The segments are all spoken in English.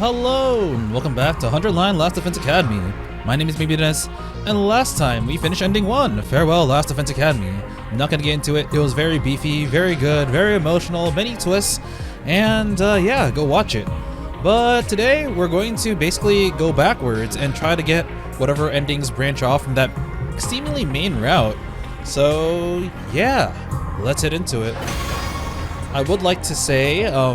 Hello, and welcome back to 100 Line Last Defense Academy. My name is Media.Vision, and last time we finished ending 1, Farewell Last Defense Academy. I'm not gonna get into it, it was very beefy, very good, very emotional, many twists, and yeah, go watch it. But today, we're going to basically go backwards and try to get whatever endings branch off from that seemingly main route. So yeah, let's head into it. I would like to say, oh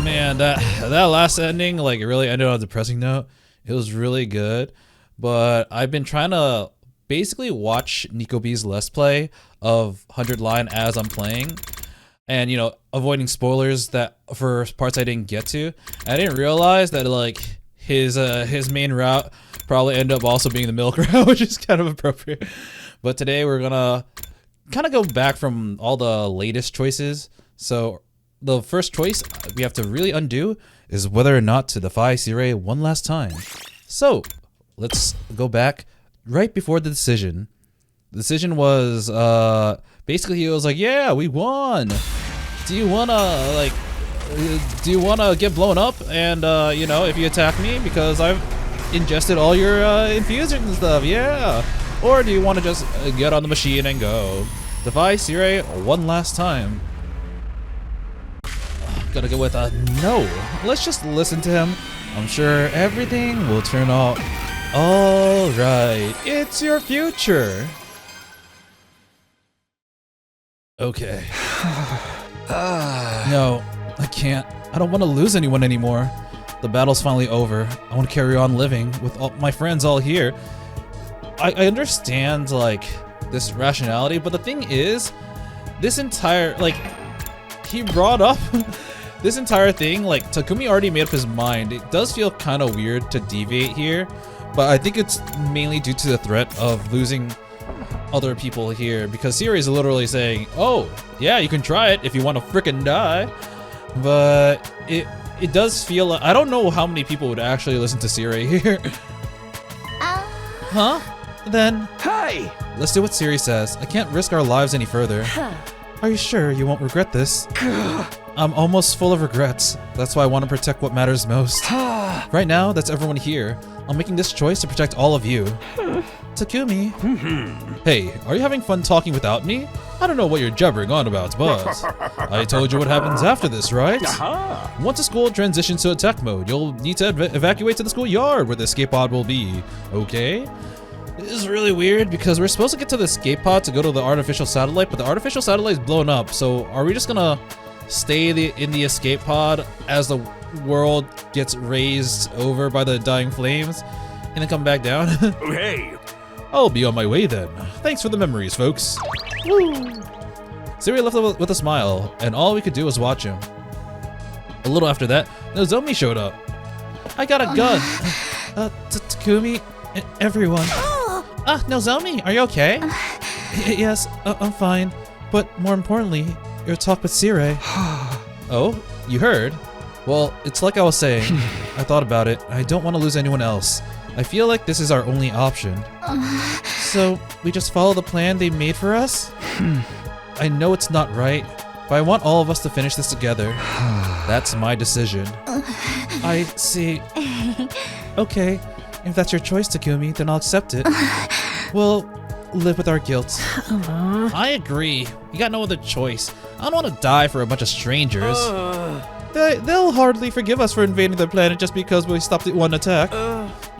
man, that last ending, like, it really ended on a depressing note. It was really good, but I've been trying to basically watch Nico B's Let's Play of 100 Line as I'm playing, and, you know, avoiding spoilers that for parts I didn't get to. I didn't realize that, like, his main route probably ended up also being the milk route, which is kind of appropriate. But today we're gonna kind of go back from all the latest choices. So the first choice we have to really undo is whether or not to defy Sirei one last time. So let's go back right before the decision. The decision was basically he was like, yeah, we won. Do you wanna get blown up? And you know, if you attack me because I've ingested all your infusions and stuff, yeah. Or do you want to just get on the machine and go? Defy Sirei one last time. Gotta go with a no. Let's just listen to him. I'm sure everything will turn out all right. It's your future. Okay. No, I can't. I don't want to lose anyone anymore. The battle's finally over. I want to carry on living with all my friends all here. I understand, like, this rationality, but the thing is, this entire, like, he brought up this entire thing, like, Takumi already made up his mind. It does feel kind of weird to deviate here, but I think it's mainly due to the threat of losing other people here, because Sirei is literally saying, oh, yeah, you can try it if you want to frickin' die. But it does feel like, I don't know how many people would actually listen to Sirei here. Huh? Then, hey! Let's do what Sirei says. I can't risk our lives any further. Are you sure you won't regret this? I'm almost full of regrets. That's why I want to protect what matters most. Right now, that's everyone here. I'm making this choice to protect all of you. Takumi. Hey, are you having fun talking without me? I don't know what you're jabbering on about, but I told you what happens after this, right? Once the school transitions to attack mode, you'll need to evacuate to the schoolyard where the escape pod will be, okay? This is really weird because we're supposed to get to the escape pod to go to the artificial satellite, but the artificial satellite is blown up. So are we just gonna stay in the escape pod as the world gets raised over by the dying flames and then come back down? Hey! I'll be on my way then. Thanks for the memories, folks. Woo! Sirei left with a smile, and all we could do was watch him. A little after that, Nozomi showed up. I got a gun. Takumi, everyone. Nozomi, are you okay? Yes, I'm fine. But more importantly, your talk with Sirei. Oh, you heard? Well, it's like I was saying. I thought about it. I don't want to lose anyone else. I feel like this is our only option. So, we just follow the plan they made for us? I know it's not right, but I want all of us to finish this together. That's my decision. I see. Okay. If that's your choice, Takumi, then I'll accept it. We'll live with our guilt. I agree. You got no other choice. I don't want to die for a bunch of strangers. They'll hardly forgive us for invading their planet just because we stopped at one attack.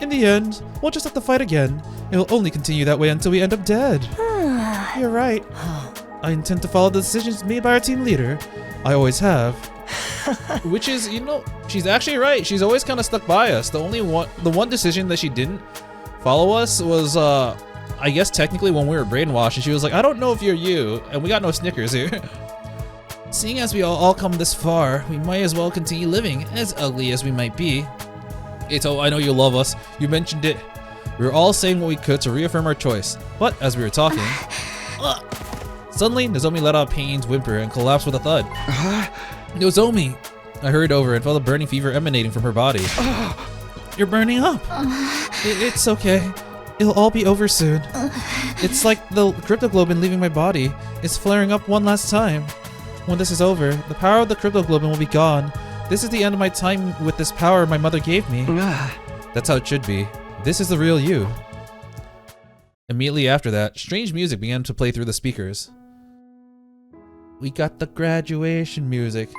In the end, we'll just have to fight again. It'll only continue that way until we end up dead. You're right. I intend to follow the decisions made by our team leader. I always have. Which is, you know, she's actually right. She's always kind of stuck by us. The one decision that she didn't follow us was, I guess technically when we were brainwashed, and she was like, I don't know if you're you, and we got no Snickers here. Seeing as we all come this far, we might as well continue living, as ugly as we might be. Eito, I know you love us. You mentioned it. We were all saying what we could to reaffirm our choice, but as we were talking, suddenly Nozomi let out a pained whimper and collapsed with a thud. Nozomi! I hurried over and felt a burning fever emanating from her body. You're burning up! It's okay. It'll all be over soon. It's like the cryptoglobin leaving my body. It's flaring up one last time. When this is over, the power of the cryptoglobin will be gone. This is the end of my time with this power my mother gave me. That's how it should be. This is the real you. Immediately after that, strange music began to play through the speakers. We got the graduation music.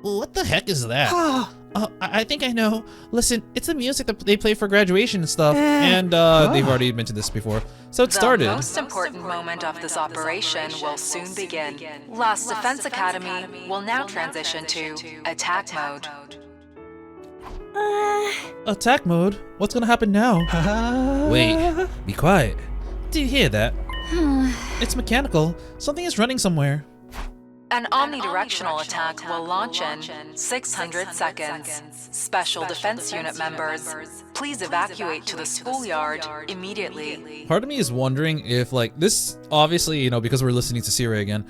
What the heck is that? I think I know. Listen, it's the music that they play for graduation and stuff. And they've already mentioned this before. So it started. The most important moment of this operation will soon begin. Last Defense Academy will now transition to attack mode. Attack mode? What's gonna happen now? Wait, be quiet. Do you hear that? It's mechanical. Something is running somewhere. An omnidirectional attack will launch in 600 seconds. Special Defense Unit members, please evacuate to the schoolyard immediately. Part of me is wondering if, like, this, obviously, you know, because we're listening to Sire again,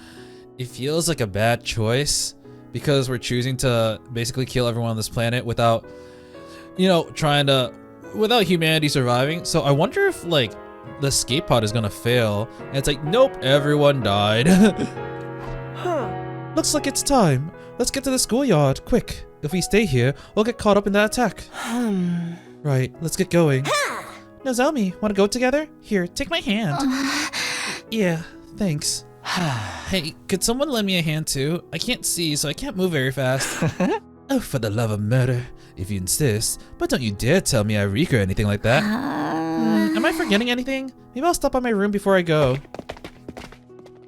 it feels like a bad choice because we're choosing to basically kill everyone on this planet without, you know, without humanity surviving. So I wonder if, like, the escape pod is gonna fail, and it's like, nope, everyone died. Looks like it's time. Let's get to the schoolyard, quick. If we stay here, we'll get caught up in that attack. Right, let's get going. Nozomi, wanna go together? Here, take my hand. Yeah, thanks. Hey, could someone lend me a hand too? I can't see, so I can't move very fast. Oh, for the love of murder, if you insist. But don't you dare tell me I reek or anything like that. Am I forgetting anything? Maybe I'll stop by my room before I go.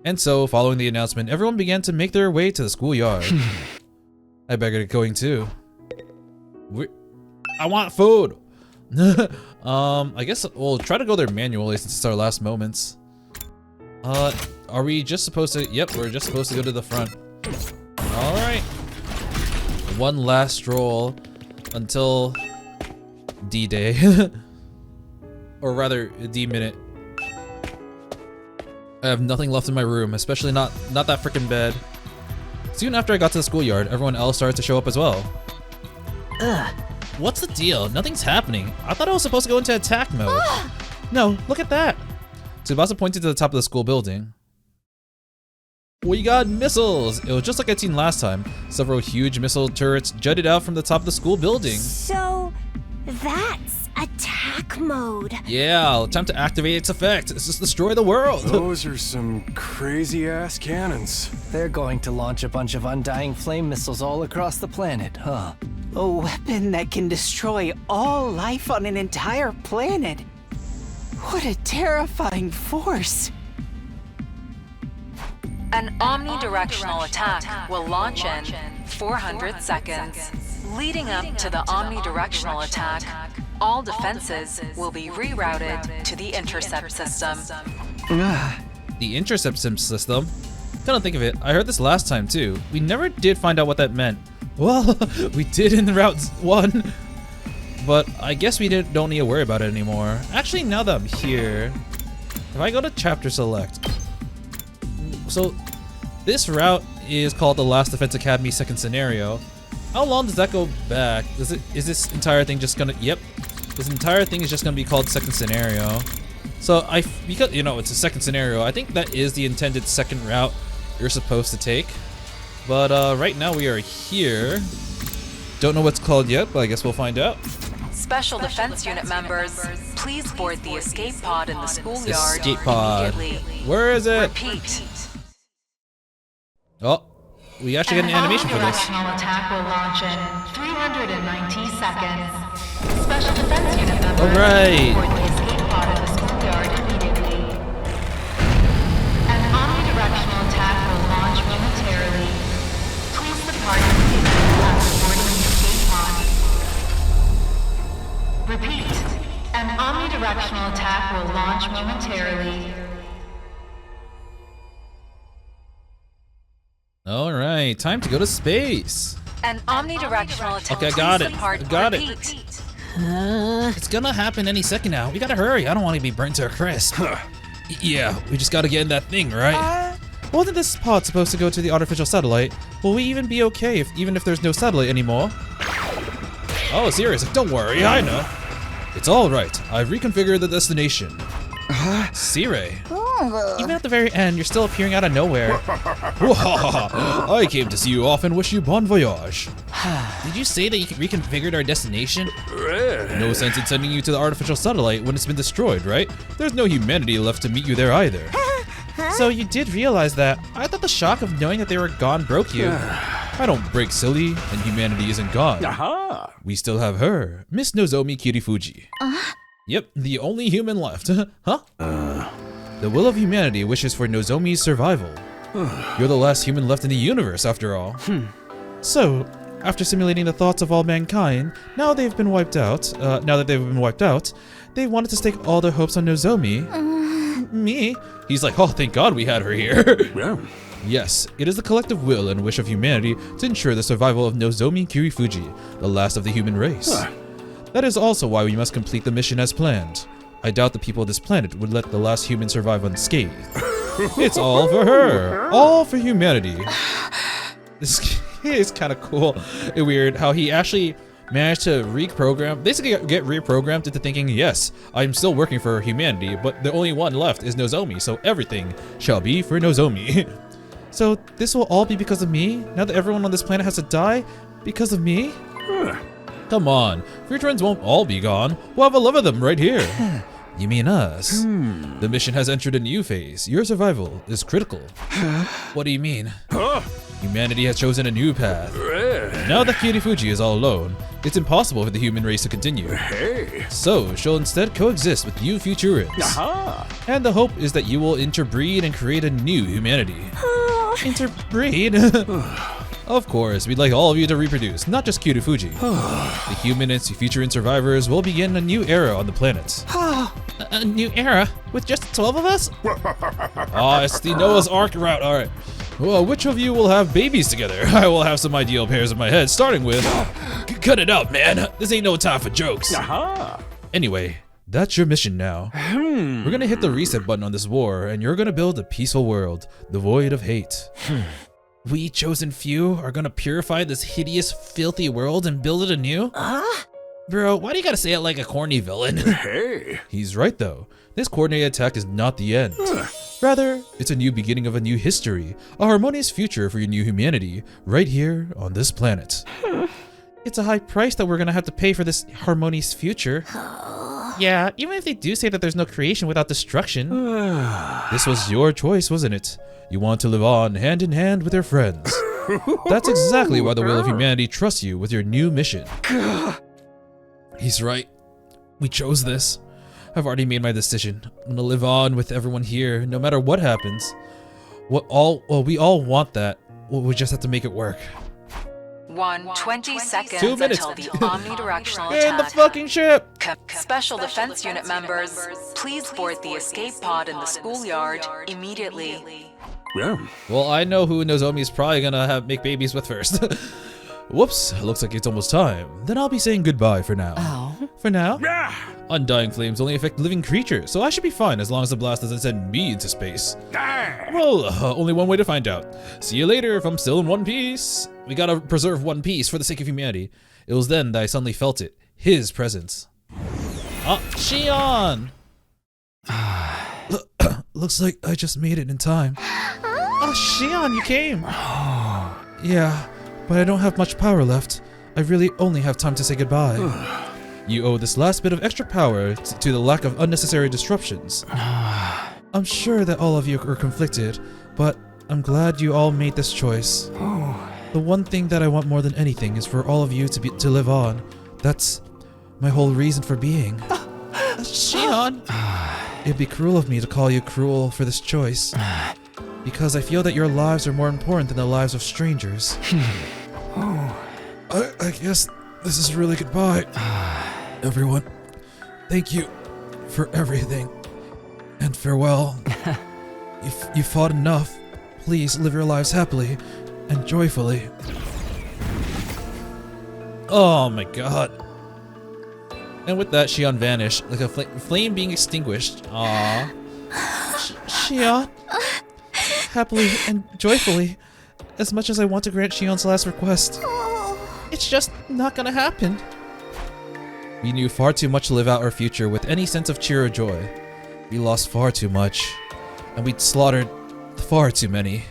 And so, following the announcement, everyone began to make their way to the schoolyard. I better get going too. I want food! I guess we'll try to go there manually since it's our last moments. Are we just supposed to? Yep, we're just supposed to go to the front. Alright. One last stroll until D-Day. Or rather, D-Minute. I have nothing left in my room, especially not that freaking bed. Soon after I got to the schoolyard, everyone else started to show up as well. What's the deal? Nothing's happening. I thought I was supposed to go into attack mode. No, look at that. Tsubasa pointed to the top of the school building. We got missiles! It was just like I'd seen last time. Several huge missile turrets jutted out from the top of the school building. So, that's attack mode. Yeah, time to activate its effect. Let's just destroy the world. Those are some crazy-ass cannons. They're going to launch a bunch of undying flame missiles all across the planet, huh? A weapon that can destroy all life on an entire planet. What a terrifying force. An omnidirectional attack will launch in 400 seconds. Leading up to the omnidirectional attack, all defenses will be rerouted to the intercept system. The intercept system? Come to think of it, I heard this last time too. We never did find out what that meant. Well, we did in Route 1, but I guess we don't need to worry about it anymore. Actually, now that I'm here, if I go to Chapter Select, so this route is called the Last Defense Academy Second Scenario. How long does that go back? Is this entire thing just gonna? Yep, this entire thing is just gonna be called Second Scenario. So because you know it's a second scenario, I think that is the intended second route you're supposed to take. But right now we are here. Don't know what's called yet, but I guess we'll find out. Special Defense Unit members, please board the escape pod in the schoolyard Escape pod. immediately. Where is it? Repeat. Oh, we actually get an animation for this. Omnidirectional attack will launch in 390 seconds. Special Defense Unit members, All right. board the escape pod in the schoolyard immediately. An omnidirectional attack will launch momentarily. Please depart immediately after boarding the escape pod. Repeat. An omnidirectional attack will launch momentarily. All right, time to go to space. An omnidirectional attack. Okay, I got it. Depart. I got it. Repeat. It's gonna happen any second now. We gotta hurry. I don't want to be burnt to a crisp. Yeah, we just gotta get in that thing, right? Wasn't this pod supposed to go to the artificial satellite? Will we even be okay even if there's no satellite anymore? Oh, seriously, don't worry, I know. It's all right. I've reconfigured the destination. Sire. Even at the very end, you're still appearing out of nowhere. I came to see you off and wish you bon voyage. Did you say that you reconfigured our destination? Right. No sense in sending you to the artificial satellite when it's been destroyed, right? There's no humanity left to meet you there either. So you did realize that. I thought the shock of knowing that they were gone broke you. I don't break, silly, and humanity isn't gone. Aha! We still have her, Miss Nozomi Kirifuji. Yep, the only human left. Huh? The will of humanity wishes for Nozomi's survival. You're the last human left in the universe, after all. So, after simulating the thoughts of all mankind, now that they've been wiped out, they wanted to stake all their hopes on Nozomi. Me? He's like, oh, thank God we had her here. Yeah. Yes, it is the collective will and wish of humanity to ensure the survival of Nozomi Kirifuji, the last of the human race. That is also why we must complete the mission as planned. I doubt the people of this planet would let the last human survive unscathed. It's all for her. All for humanity. This is kind of cool and weird how he actually managed to basically get reprogrammed into thinking, yes, I'm still working for humanity, but the only one left is Nozomi, so everything shall be for Nozomi. So this will all be because of me? Now that everyone on this planet has to die because of me? Come on, future ones won't all be gone. We'll have 11 of them right here. You mean us? The mission has entered a new phase. Your survival is critical. What do you mean? Humanity has chosen a new path. Now that Kirifuji is all alone, it's impossible for the human race to continue. Hey. So, she'll instead coexist with you futurists. And the hope is that you will interbreed and create a new humanity. Interbreed? Of course, we'd like all of you to reproduce, not just Kirifuji. The human and future survivors will begin a new era on the planet. A new era? With just 12 of us? It's the Noah's Ark route, alright. Well, which of you will have babies together? I will have some ideal pairs in my head, starting with... Cut it out, man. This ain't no time for jokes. Anyway, that's your mission now. We're gonna hit the reset button on this war, and you're gonna build a peaceful world, devoid of hate. We chosen few are gonna purify this hideous, filthy world and build it anew? Bro, why do you gotta say it like a corny villain? Hey. He's right though. This coordinated attack is not the end. Rather, it's a new beginning of a new history, a harmonious future for your new humanity, right here on this planet. It's a high price that we're gonna have to pay for this harmonious future. Yeah, even if they do say that there's no creation without destruction. This was your choice, wasn't it? You want to live on hand in hand with your friends. That's exactly why the will of humanity trusts you with your new mission. He's right. We chose this. I've already made my decision. I'm gonna live on with everyone here, no matter what happens. We all want that. We just have to make it work. 20 seconds 2 minutes until the omnidirectional in the attack. fucking ship. Special Defense Unit members, please board the escape pod in the schoolyard immediately. Yeah. Well, I know who Nozomi is probably gonna make babies with first. Whoops, looks like it's almost time. Then I'll be saying goodbye for now. For now? Undying flames only affect living creatures, so I should be fine as long as the blast doesn't send me into space. Well, only one way to find out. See you later if I'm still in one piece. We gotta preserve one piece for the sake of humanity. It was then that I suddenly felt it. His presence. Shion! Looks like I just made it in time. Shion, you came! Yeah, but I don't have much power left. I really only have time to say goodbye. You owe this last bit of extra power to the lack of unnecessary disruptions. I'm sure that all of you are conflicted, but I'm glad you all made this choice. The one thing that I want more than anything is for all of you to live on. That's my whole reason for being. Shion! It'd be cruel of me to call you cruel for this choice, because I feel that your lives are more important than the lives of strangers. I guess this is really goodbye. Everyone, thank you for everything, and farewell. You fought enough. Please live your lives happily and joyfully. Oh my god. And with that, Shion vanished, like a flame being extinguished. Aww. Shion. Happily and joyfully. As much as I want to grant Shion's last request, it's just not gonna happen. We knew far too much to live out our future with any sense of cheer or joy. We lost far too much, and we'd slaughtered far too many.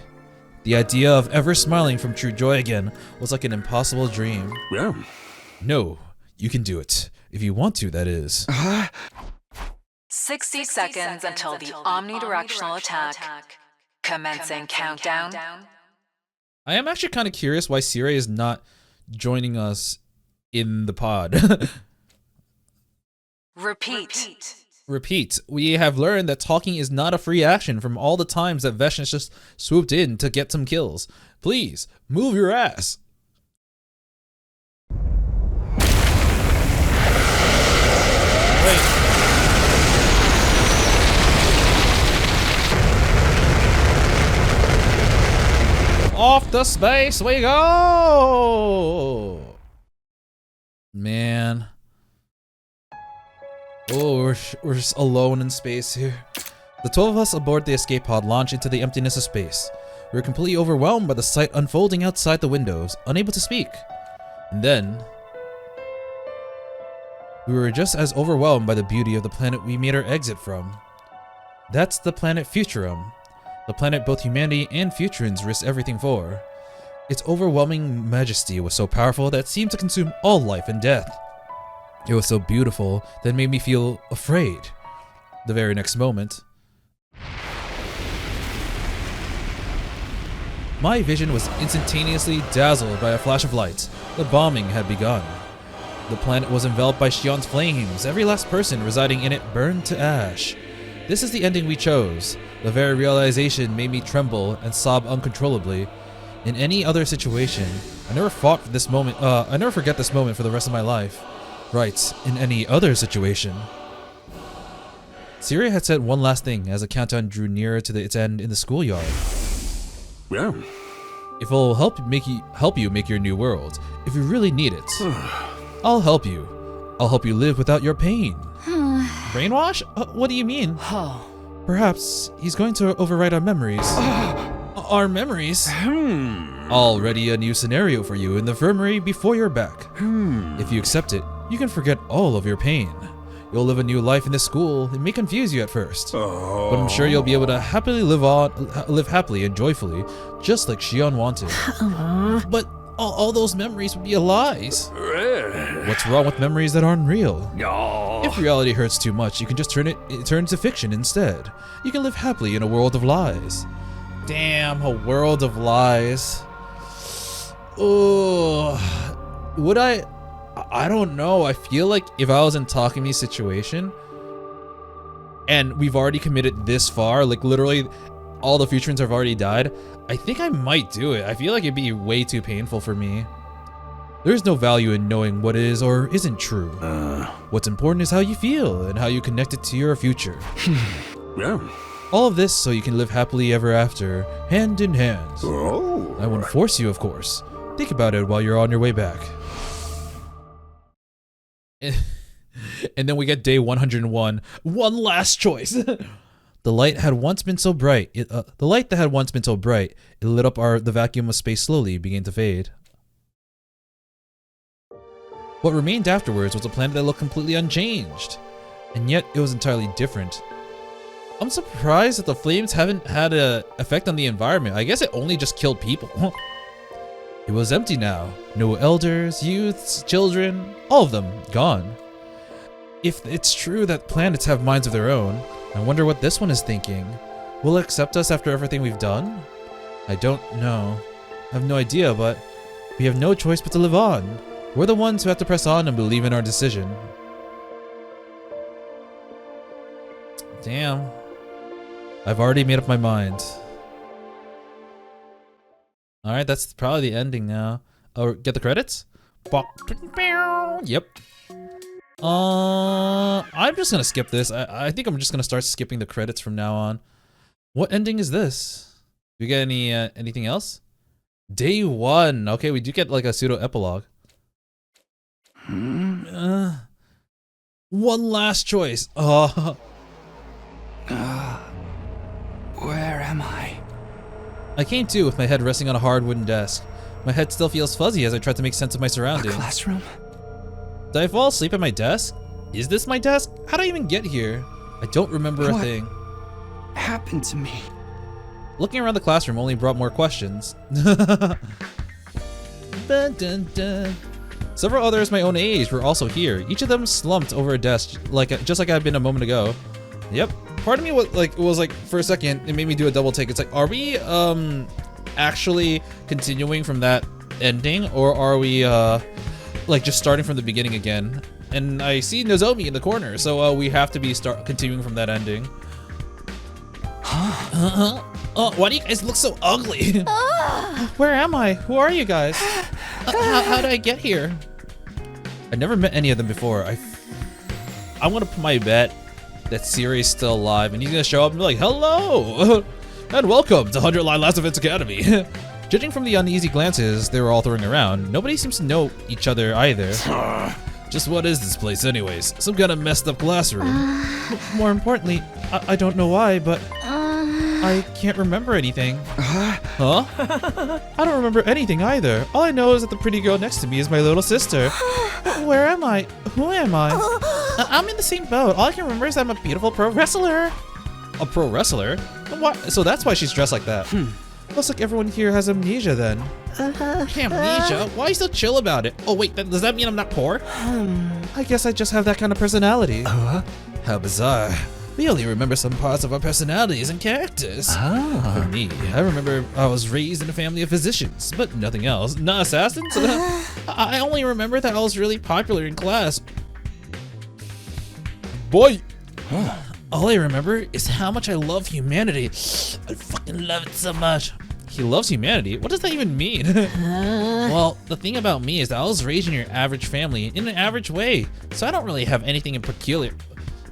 The idea of ever smiling from true joy again was like an impossible dream. Yeah. No, you can do it. If you want to, that is. 60 seconds until the omnidirectional attack. Commencing countdown. I am actually kind of curious why Siri is not joining us in the pod. Repeat. Repeat. We have learned that talking is not a free action from all the times that Vesh has just swooped in to get some kills. Please, move your ass. Wait. Off the space we go! Man. Oh, we're just alone in space here. The 12 of us aboard the escape pod launch into the emptiness of space. We were completely overwhelmed by the sight unfolding outside the windows, unable to speak. And then, we were just as overwhelmed by the beauty of the planet we made our exit from. That's the planet Futurum. The planet both humanity and Futurans risk everything for. Its overwhelming majesty was so powerful that it seemed to consume all life and death. It was so beautiful that it made me feel afraid. The very next moment, my vision was instantaneously dazzled by a flash of light. The bombing had begun. The planet was enveloped by Shion's flames. Every last person residing in it burned to ash. This is the ending we chose. The very realization made me tremble and sob uncontrollably. In any other situation, I never forget this moment for the rest of my life. Right, in any other situation. Siri had said one last thing as the countdown drew nearer to its end in the schoolyard. Yeah. If it'll help you make your new world, if you really need it, I'll help you. I'll help you live without your pain. Brainwash? What do you mean? Perhaps he's going to overwrite our memories. Our memories? Already a new scenario for you in the infirmary before you're back. If you accept it, you can forget all of your pain. You'll live a new life in this school. It may confuse you at first, but I'm sure you'll be able to happily live happily and joyfully, just like Shion wanted. But all those memories would be lies. What's wrong with memories that aren't real? If reality hurts too much, you can just turn to fiction instead. You can live happily in a world of lies. Damn, a world of lies. Oh, would I don't know. I feel like if I was in Takumi's situation and we've already committed this far, like literally all the Futurans have already died, I think I might do it. I feel like it'd be way too painful for me. There's no value in knowing what is or isn't true. What's important is how you feel and how you connect it to your future. Yeah. All of this so you can live happily ever after, hand in hand. Oh. I wouldn't force you, of course. Think about it while you're on your way back. And then we get day 101. One last choice. The light that had once been so bright, it lit up the vacuum of space slowly began to fade. What remained afterwards was a planet that looked completely unchanged, and yet it was entirely different. I'm surprised that the flames haven't had an effect on the environment. I guess it only just killed people. It was empty now. No elders, youths, children, all of them gone. If it's true that planets have minds of their own, I wonder what this one is thinking. Will it accept us after everything we've done? I don't know. I have no idea, but we have no choice but to live on. We're the ones who have to press on and believe in our decision. Damn. I've already made up my mind. Alright, that's probably the ending now. Oh, get the credits? Yep. I'm just gonna skip this. I think I'm just gonna start skipping the credits from now on. What ending is this? Do we get anything else? Day 1. Okay, we do get like a pseudo epilogue. One last choice. Where am I? I came to with my head resting on a hard wooden desk. My head still feels fuzzy as I try to make sense of my surroundings. A classroom? Did I fall asleep at my desk? Is this my desk? How did I even get here? I don't remember a thing. Happened to me? Looking around the classroom only brought more questions. Dun, dun, dun. Several others my own age were also here. Each of them slumped over a desk, just like I'd been a moment ago. Yep. Part of me was like for a second, it made me do a double take. It's like, are we actually continuing from that ending, or are we like just starting from the beginning again? And I see Nozomi in the corner, so we have to be continuing from that ending. Oh, why do you guys look so ugly? Where am I? Who are you guys? How did I get here? I never met any of them before. I'm gonna put my bet that Siri's still alive, and he's gonna show up and be like, "Hello, and welcome to 100 Line Last Defense Academy." Judging from the uneasy glances they were all throwing around, nobody seems to know each other either. Just what is this place anyways? Some kind of messed up classroom. More importantly, I don't know why, but I can't remember anything. Huh? I don't remember anything either. All I know is that the pretty girl next to me is my little sister. Where am I? Who am I? I'm in the same boat. All I can remember is I'm a beautiful pro wrestler. A pro wrestler? What? So that's why she's dressed like that. Looks like everyone here has amnesia then. Amnesia? Why are you so chill about it? Oh wait, does that mean I'm not poor? I guess I just have that kind of personality. How bizarre. We only remember some parts of our personalities and characters. For me, I remember I was raised in a family of physicians, but nothing else. Not assassins? I only remember that I was really popular in class. Boy! All I remember is how much I love humanity. I fucking love it so much. He loves humanity? What does that even mean? Well, the thing about me is that I was raised in your average family in an average way, so I don't really have anything in peculiar.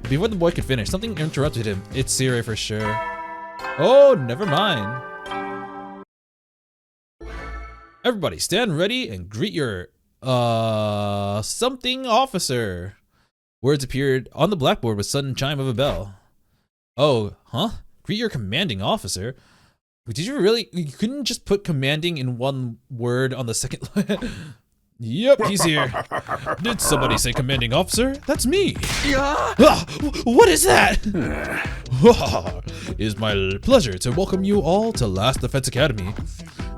Before the boy could finish, something interrupted him. It's Siri for sure. Oh, never mind. Everybody stand ready and greet your something officer. Words appeared on the blackboard with sudden chime of a bell. Oh, huh? Greet your commanding officer? Did you really? You couldn't just put commanding in one word on the second line? Yep, he's here. Did somebody say commanding officer? That's me. What is that? It is my pleasure to welcome you all to Last Defense Academy.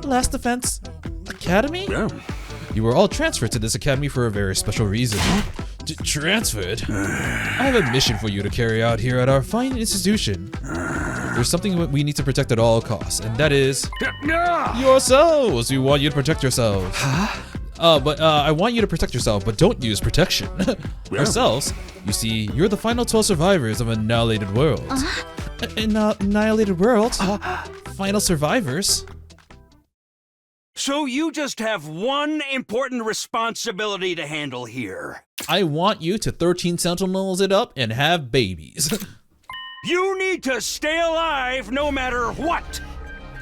Last Defense Academy? Yeah. You were all transferred to this academy for a very special reason. Transferred? I have a mission for you to carry out here at our fine institution. There's something we need to protect at all costs, and that is yourselves. We want you to protect yourselves. I want you to protect yourself, but don't use protection. Yourselves, you see, you're the final 12 survivors of Annihilated World. Annihilated World? Final survivors? So you just have one important responsibility to handle here. I want you to 13 Sentinels it up and have babies. You need to stay alive no matter what.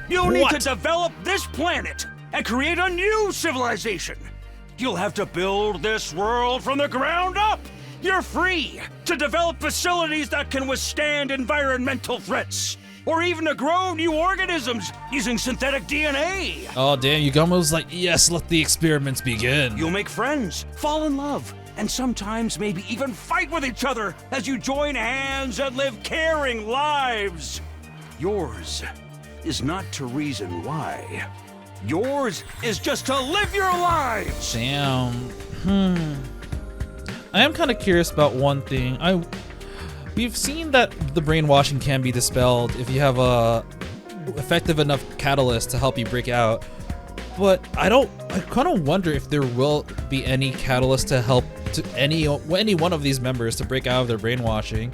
You'll need to develop this planet and create a new civilization. You'll have to build this world from the ground up. You're free to develop facilities that can withstand environmental threats, or even to grow new organisms using synthetic DNA. Oh damn, Yugamo's like, yes, let the experiments begin. You'll make friends, fall in love, and sometimes maybe even fight with each other as you join hands and live caring lives. Yours is not to reason why. Yours is just to live your lives. Damn. I am kind of curious about one thing. We've seen that the brainwashing can be dispelled if you have a effective enough catalyst to help you break out. But I kind of wonder if there will be any catalyst to help to any one of these members to break out of their brainwashing,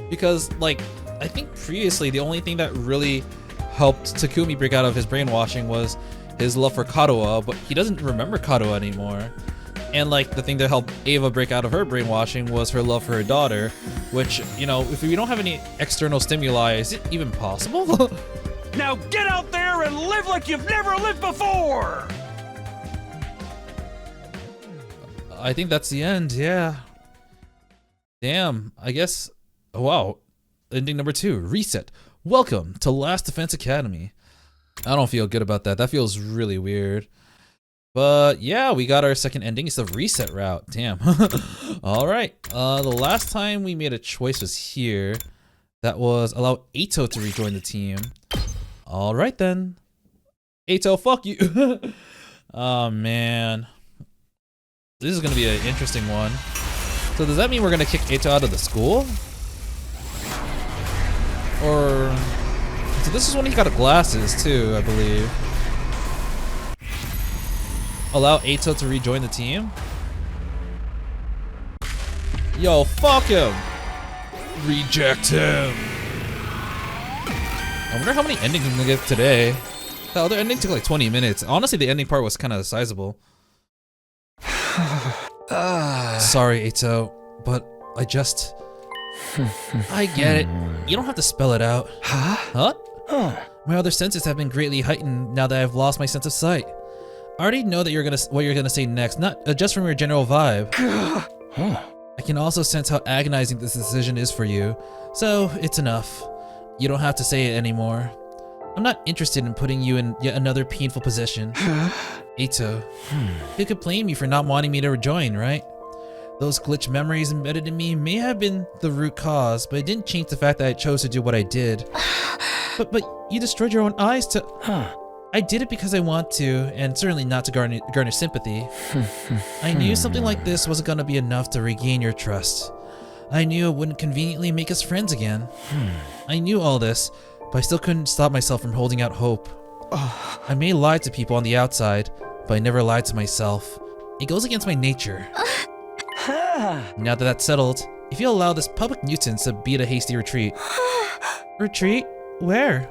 because like I think previously the only thing that really helped Takumi break out of his brainwashing was his love for Kadoa, but he doesn't remember Kadoa anymore. And like the thing that helped Ava break out of her brainwashing was her love for her daughter, which, you know, if we don't have any external stimuli, is it even possible? Now get out there and live like you've never lived before! I think that's the end, yeah. Damn, I guess, wow. Ending number 2, reset. Welcome to Last Defense Academy. I don't feel good about that. That feels really weird. But yeah, we got our second ending. It's the reset route. Damn. All right. The last time we made a choice was here. That was allow Eito to rejoin the team. All right then. Eito, fuck you. Oh man. This is gonna be an interesting one. So does that mean we're gonna kick Eito out of the school? Or so this is when he got glasses too, I believe. Allow Eito to rejoin the team? Yo, fuck him! Reject him! I wonder how many endings I'm gonna get today. The other ending took like 20 minutes. Honestly, the ending part was kind of sizable. Sorry, Eito, but I just... I get it. You don't have to spell it out. Huh? My other senses have been greatly heightened now that I've lost my sense of sight. I already know that what you're gonna say next, not just from your general vibe. I can also sense how agonizing this decision is for you, so it's enough. You don't have to say it anymore. I'm not interested in putting you in yet another painful position. Eito, you could blame me for not wanting me to rejoin, right? Those glitch memories embedded in me may have been the root cause, but it didn't change the fact that I chose to do what I did. But you destroyed your own eyes to... I did it because I want to, and certainly not to garner sympathy. I knew something like this wasn't gonna be enough to regain your trust. I knew it wouldn't conveniently make us friends again. I knew all this, but I still couldn't stop myself from holding out hope. I may lie to people on the outside, but I never lied to myself. It goes against my nature. Now that that's settled, if you allow this public nuisance to beat a hasty retreat. Retreat? Where?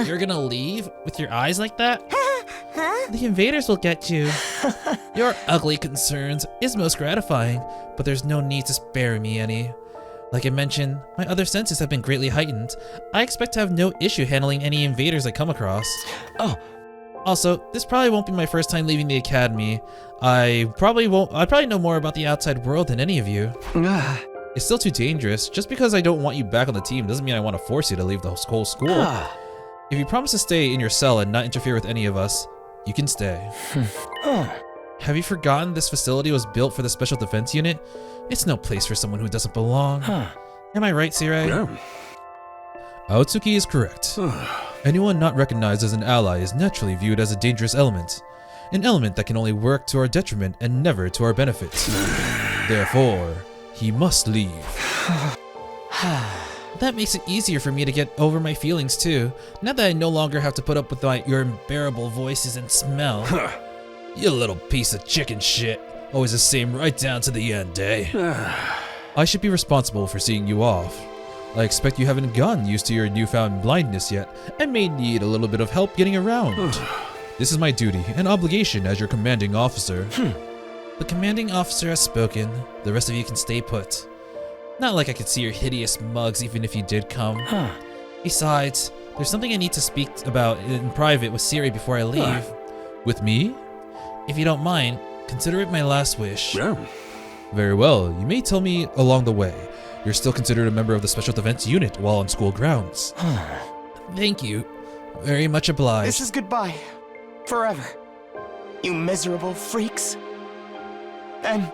You're gonna leave with your eyes like that? The invaders will get you. Your ugly concerns is most gratifying, but there's no need to spare me any. Like I mentioned, my other senses have been greatly heightened. I expect to have no issue handling any invaders I come across. Also, this probably won't be my first time leaving the academy. I probably know more about the outside world than any of you. It's still too dangerous. Just because I don't want you back on the team doesn't mean I want to force you to leave the whole school. If you promise to stay in your cell and not interfere with any of us, you can stay. Have you forgotten this facility was built for the Special Defense Unit? It's no place for someone who doesn't belong. Am I right, Sirai? Yeah. Aotsuki is correct. Anyone not recognized as an ally is naturally viewed as a dangerous element. An element that can only work to our detriment and never to our benefit. Therefore, he must leave. That makes it easier for me to get over my feelings too, now that I no longer have to put up with your unbearable voices and smell. You little piece of chicken shit. Always the same right down to the end, eh? I should be responsible for seeing you off. I expect you haven't gotten used to your newfound blindness yet, and may need a little bit of help getting around. This is my duty and obligation as your commanding officer. The commanding officer has spoken. The rest of you can stay put. Not like I could see your hideous mugs even if you did come. Besides, there's something I need to speak about in private with Siri before I leave. With me? If you don't mind, consider it my last wish. Yeah. Very well, you may tell me along the way. You're still considered a member of the Special Defense Unit while on school grounds. Thank you. Very much obliged. This is goodbye. Forever. You miserable freaks. And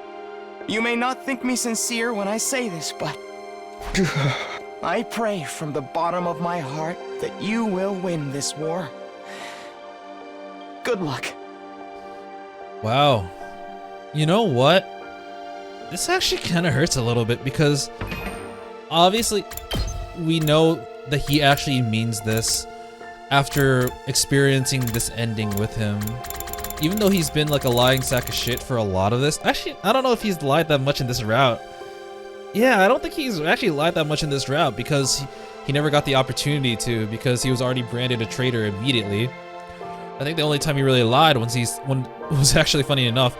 you may not think me sincere when I say this, but I pray from the bottom of my heart that you will win this war. Good luck. Wow. You know what? This actually kind of hurts a little bit because obviously we know that he actually means this after experiencing this ending with him. Even though he's been like a lying sack of shit for a lot of this. Actually, I don't know if he's lied that much in this route. Yeah, I don't think he's actually lied that much in this route because he never got the opportunity to, because he was already branded a traitor immediately. I think the only time he really lied when it was actually funny enough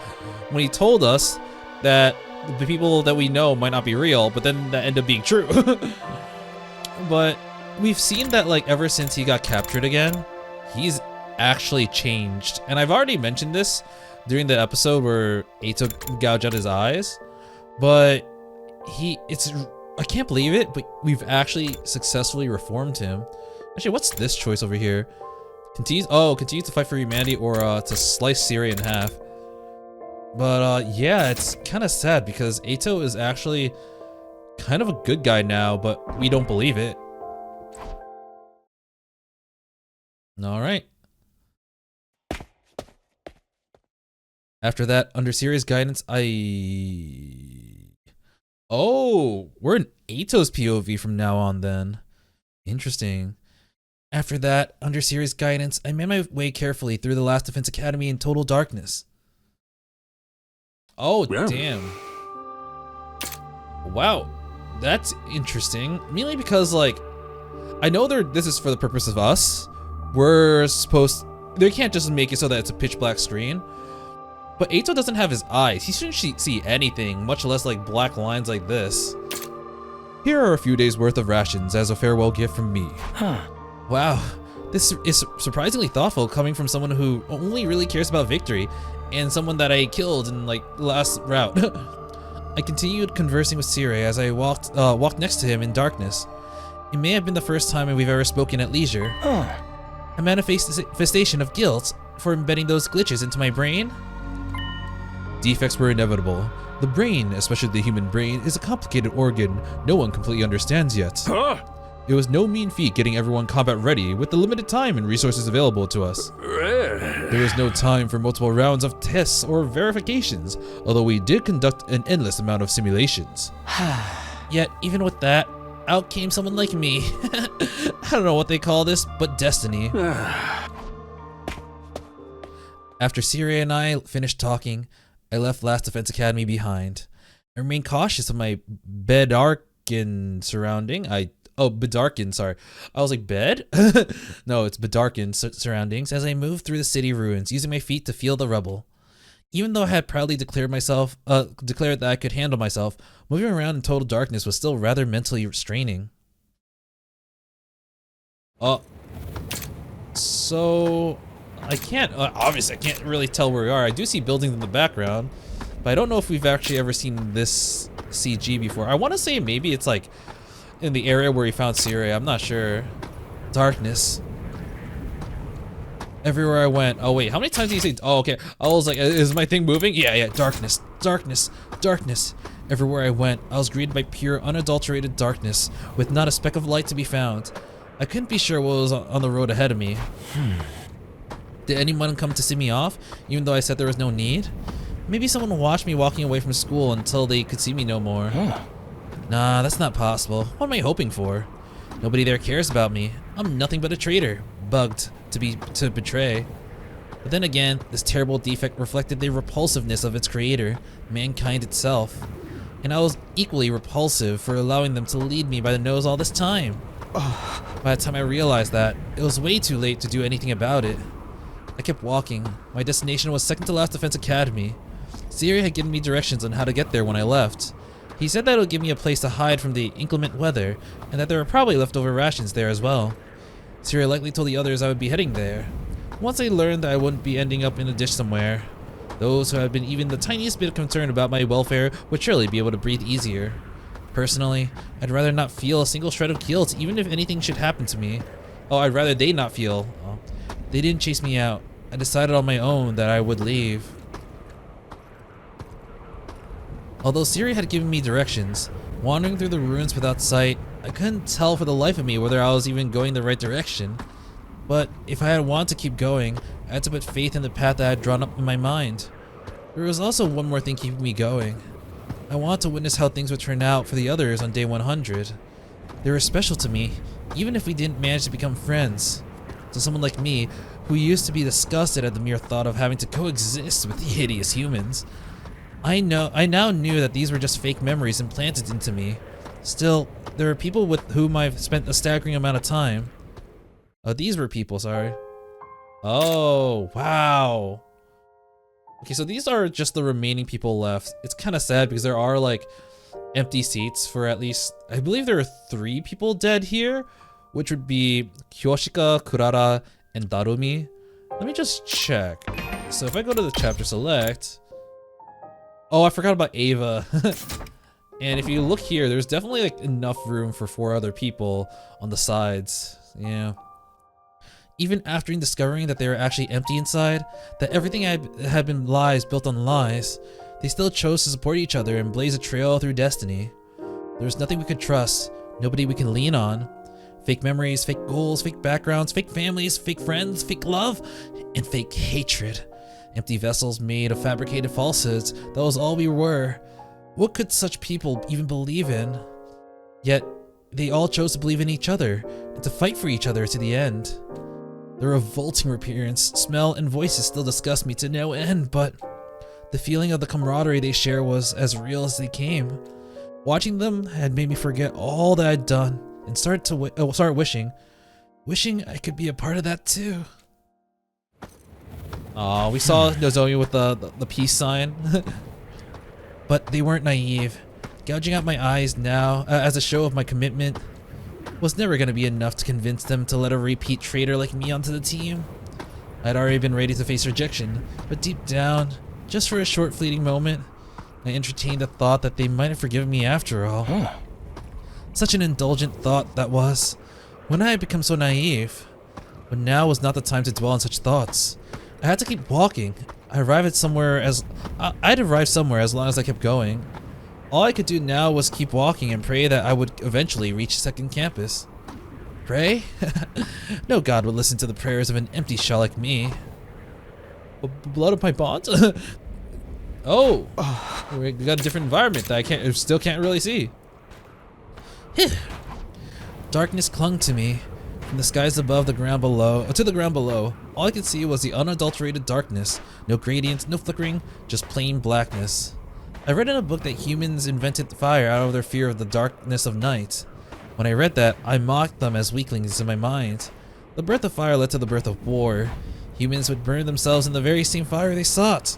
when he told us that the people that we know might not be real, but then that ended up being true. But we've seen that like ever since he got captured again, he's actually changed. And I've already mentioned this during the episode where Eito gouged out his eyes, but I can't believe it, but we've actually successfully reformed him. Actually, what's this choice over here? Continue to fight for humanity or to slice Siri in half. But yeah, it's kind of sad because Eito is actually kind of a good guy now, but we don't believe it. All right. After that, under Siri's guidance, Oh, we're in Eito's POV from now on then. Interesting. After that, under Siri's guidance, I made my way carefully through the Last Defense Academy in total darkness. Oh, Yeah. damn. Wow, that's interesting. Mainly because, like, I know this is for the purpose of us. We're supposed... They can't just make it so that it's a pitch black screen. But Eito doesn't have his eyes. He shouldn't see anything, much less like black lines like this. Here are a few days worth of rations as a farewell gift from me. Huh. Wow, this is surprisingly thoughtful coming from someone who only really cares about victory and someone that I killed in like last route. I continued conversing with Siri as I walked next to him in darkness. It may have been the first time we've ever spoken at leisure. Huh. A manifestation of guilt for embedding those glitches into my brain? Defects were inevitable. The brain, especially the human brain, is a complicated organ no one completely understands yet. Huh? It was no mean feat getting everyone combat ready with the limited time and resources available to us. There was no time for multiple rounds of tests or verifications, although we did conduct an endless amount of simulations. Yet, even with that, out came someone like me. I don't know what they call this, but destiny. After Siri and I finished talking, I left Last Defense Academy behind. I remained cautious of my bedarkened surrounding. Bedarkened, sorry. I was like, bed? No, it's bedarkened surroundings as I moved through the city ruins, using my feet to feel the rubble. Even though I had proudly declared that I could handle myself, moving around in total darkness was still rather mentally straining. So obviously I can't really tell where we are. I do see buildings in the background, but I don't know if we've actually ever seen this CG before. I want to say maybe it's like in the area where we found Siri. I'm not sure. Darkness. Everywhere I went. Oh wait, how many times did you say? Oh, okay. I was like, is my thing moving? Yeah. Darkness, darkness, darkness. Everywhere I went, I was greeted by pure, unadulterated darkness, with not a speck of light to be found. I couldn't be sure what was on the road ahead of me. Did anyone come to see me off, even though I said there was no need? Maybe someone watched me walking away from school until they could see me no more. Nah, that's not possible. What am I hoping for? Nobody there cares about me. I'm nothing but a traitor, bugged to betray. But then again, this terrible defect reflected the repulsiveness of its creator, mankind itself. And I was equally repulsive for allowing them to lead me by the nose all this time. By the time I realized that, it was way too late to do anything about it. I kept walking. My destination was second to last Defense Academy. Siri had given me directions on how to get there when I left. He said that it would give me a place to hide from the inclement weather, and that there were probably leftover rations there as well. Siri likely told the others I would be heading there. Once I learned that I wouldn't be ending up in a ditch somewhere, those who had been even the tiniest bit concerned about my welfare would surely be able to breathe easier. Personally, I'd rather not feel a single shred of guilt, even if anything should happen to me. Oh, I'd rather they not feel. They didn't chase me out. I decided on my own that I would leave. Although Siri had given me directions, wandering through the ruins without sight, I couldn't tell for the life of me whether I was even going the right direction. But if I had wanted to keep going, I had to put faith in the path that I had drawn up in my mind. There was also one more thing keeping me going. I wanted to witness how things would turn out for the others on day 100. They were special to me, even if we didn't manage to become friends. To someone like me, who used to be disgusted at the mere thought of having to coexist with hideous humans. I now knew that these were just fake memories implanted into me. Still, there are people with whom I've spent a staggering amount of time. These were people, sorry. Oh, wow. Okay, so these are just the remaining people left. It's kind of sad because there are like empty seats for at least, I believe there are 3 people dead here, which would be Kyoshika, Kurara, and Darumi. Let me just check. So if I go to the chapter select, oh, I forgot about Ava. And if you look here, there's definitely like enough room for 4 other people on the sides. Yeah. Even after discovering that they were actually empty inside, that everything had been lies built on lies, they still chose to support each other and blaze a trail through destiny. There was nothing we could trust, nobody we can lean on. Fake memories, fake goals, fake backgrounds, fake families, fake friends, fake love, and fake hatred. Empty vessels made of fabricated falsehoods. That was all we were. What could such people even believe in? Yet, they all chose to believe in each other and to fight for each other to the end. Their revolting appearance, smell, and voices still disgust me to no end, but the feeling of the camaraderie they share was as real as they came. Watching them had made me forget all that I'd done and start wishing I could be a part of that too. Aw, we saw Nozomi with the peace sign. But they weren't naive. Gouging out my eyes now, as a show of my commitment, was never going to be enough to convince them to let a repeat traitor like me onto the team. I'd already been ready to face rejection, but deep down, just for a short fleeting moment, I entertained the thought that they might have forgiven me after all. Such an indulgent thought that was, when I had become so naive. But now was not the time to dwell on such thoughts. I had to keep walking. I'd arrive somewhere as long as I kept going. All I could do now was keep walking and pray that I would eventually reach second campus. Pray? No god would listen to the prayers of an empty shell like me. Blood of my bonds? Oh, we got a different environment that I still can't really see. Darkness clung to me. From the skies above to the ground below, all I could see was the unadulterated darkness. No gradient, no flickering, just plain blackness. I read in a book that humans invented fire out of their fear of the darkness of night. When I read that, I mocked them as weaklings in my mind. The birth of fire led to the birth of war. Humans would burn themselves in the very same fire they sought.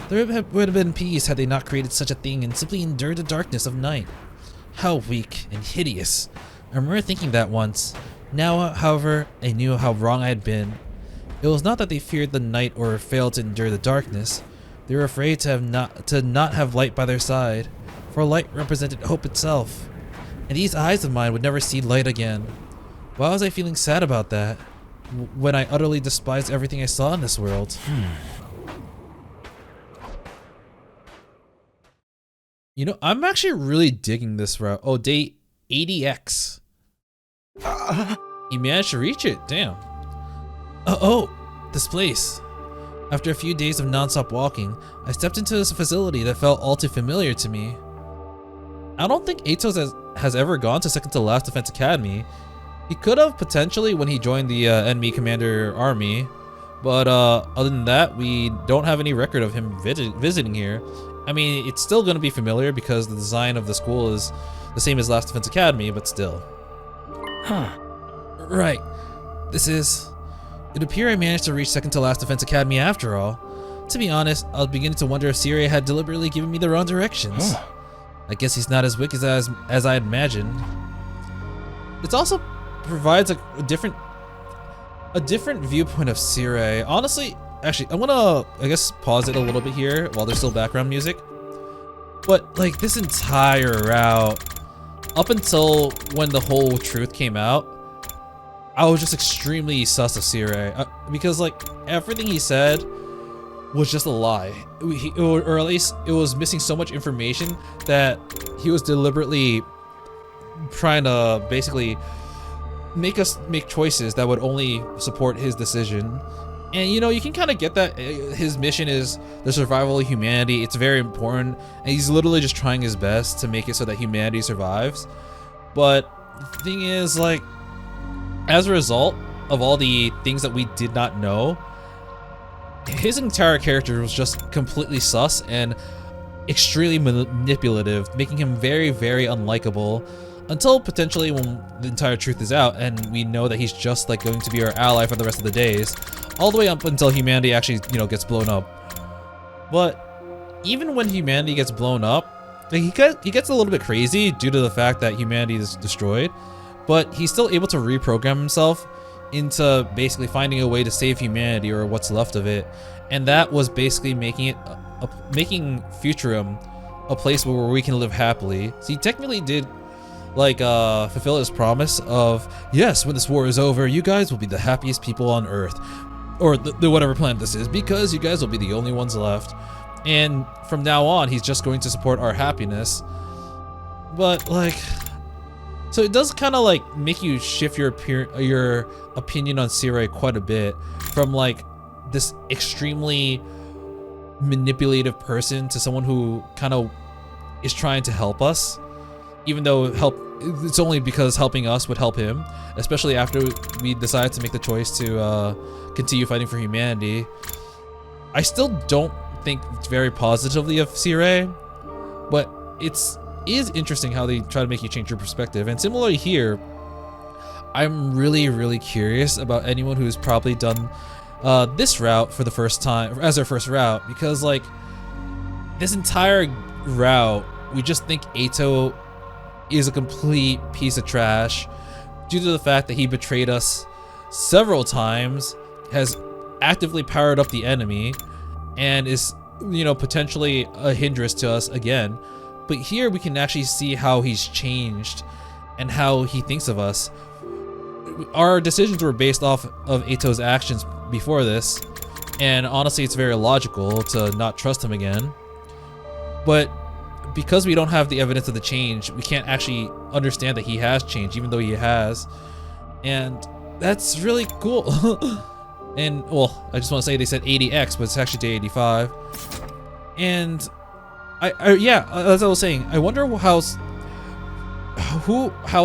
There would have been peace had they not created such a thing and simply endured the darkness of night. How weak and hideous. I remember thinking that once. Now, however, I knew how wrong I had been. It was not that they feared the night or failed to endure the darkness. They were afraid to not have light by their side, for light represented hope itself. And these eyes of mine would never see light again. Why was I feeling sad about that, when I utterly despised everything I saw in this world? You know, I'm actually really digging this route. Oh, day 80X. You managed to reach it, damn. Oh, this place. After a few days of non-stop walking, I stepped into this facility that felt all too familiar to me. I don't think Eito has ever gone to second to last Defense Academy. He could have potentially when he joined the enemy commander army, but other than that, we don't have any record of him visiting here. I mean, it's still going to be familiar because the design of the school is the same as last Defense Academy, but still. Right. It appeared I managed to reach second to last Defense Academy after all. To be honest, I was beginning to wonder if Siri had deliberately given me the wrong directions. I guess he's not as wicked as I had imagined. It also provides a different viewpoint of Siri. Honestly, actually, I wanna, pause it a little bit here while there's still background music. But like this entire route, up until when the whole truth came out, I was just extremely sus of Siri because like everything he said was just a lie, or at least it was missing so much information that he was deliberately trying to basically make us make choices that would only support his decision. And you know, you can kind of get that his mission is the survival of humanity. It's very important, and he's literally just trying his best to make it so that humanity survives. But the thing is, like, as a result of all the things that we did not know, his entire character was just completely sus and extremely manipulative, making him very, very unlikable. Until potentially when the entire truth is out and we know that he's just like going to be our ally for the rest of the days, all the way up until humanity actually, you know, gets blown up. But even when humanity gets blown up, he gets a little bit crazy due to the fact that humanity is destroyed, but he's still able to reprogram himself into basically finding a way to save humanity or what's left of it, and that was basically making Futurum a place where we can live happily. So he technically did like fulfill his promise of, yes, when this war is over, you guys will be the happiest people on Earth, or the whatever planet this is, because you guys will be the only ones left, and from now on he's just going to support our happiness. But like, So it does kind of like make you shift your opinion on Sirei quite a bit, from like this extremely manipulative person to someone who kind of is trying to help us, even though it's only because helping us would help him, especially after we decided to make the choice to continue fighting for humanity. I still don't think very positively of Sirei, but it is interesting how they try to make you change your perspective. And similarly here, I'm really curious about anyone who's probably done this route for the first time, as their first route, because like this entire route, we just think Eito is a complete piece of trash due to the fact that he betrayed us several times, has actively powered up the enemy, and is, you know, potentially a hindrance to us again. But here we can actually see how he's changed and how he thinks of us. Our decisions were based off of Eito's actions before this, and honestly it's very logical to not trust him again. But because we don't have the evidence of the change, we can't actually understand that he has changed, even though he has. And that's really cool. And, well, I just want to say they said 80x, but it's actually day 85. And, yeah, as I was saying, I wonder how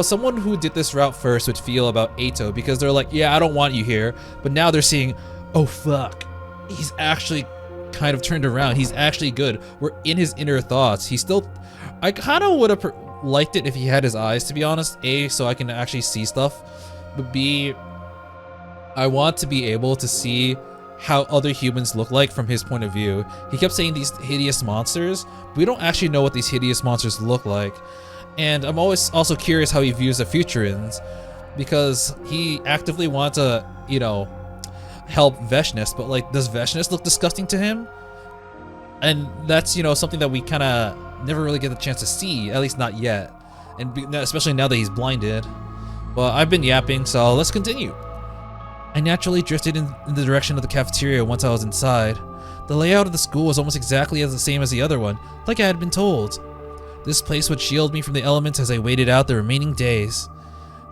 someone who did this route first would feel about Eito, because they're like, yeah, I don't want you here. But now they're seeing, oh, fuck, he's actually kind of turned around. He's actually good. We're in his inner thoughts. He's still, I kind of would have liked it if he had his eyes, to be honest. A, so I can actually see stuff, but B, I want to be able to see how other humans look like from his point of view. He kept saying these hideous monsters, but we don't actually know what these hideous monsters look like. And I'm always also curious how he views the Futurans, because he actively wants to, you know, help Veshness, but like, does Veshness look disgusting to him? And that's, you know, something that we kind of never really get the chance to see, at least not yet, and especially now that he's blinded. Well, I've been yapping, so let's continue. I naturally drifted in the direction of the cafeteria once I was inside. The layout of the school was almost exactly the same as the other one, like I had been told. This place would shield me from the elements as I waited out the remaining days.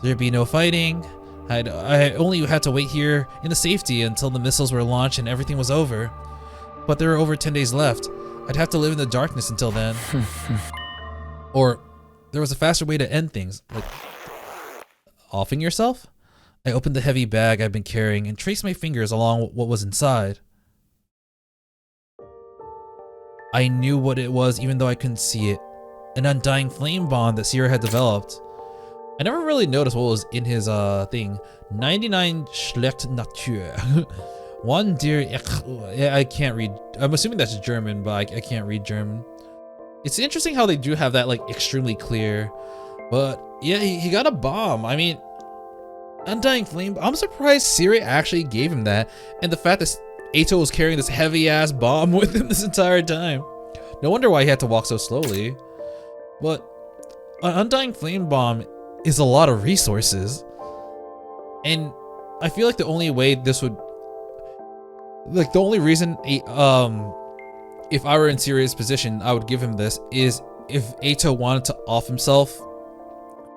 There'd be no fighting. I only had to wait here in the safety until the missiles were launched and everything was over. But there were over 10 days left. I'd have to live in the darkness until then. Or there was a faster way to end things, like offing yourself? I opened the heavy bag I'd been carrying and traced my fingers along what was inside. I knew what it was even though I couldn't see it. An undying flame bond that Sierra had developed. I never really noticed what was in his thing. 99 schlecht Natur. One dear. Yeah, I can't read. I'm assuming that's German, but I can't read German. It's interesting how they do have that like extremely clear. But yeah, he got a bomb. I mean, undying flame. I'm surprised Siri actually gave him that, and the fact that Eito was carrying this heavy ass bomb with him this entire time. No wonder why he had to walk so slowly. But an undying flame bomb is a lot of resources, and I feel like the only way this would, like the only reason if I were in Siri's position I would give him this is if Eito wanted to off himself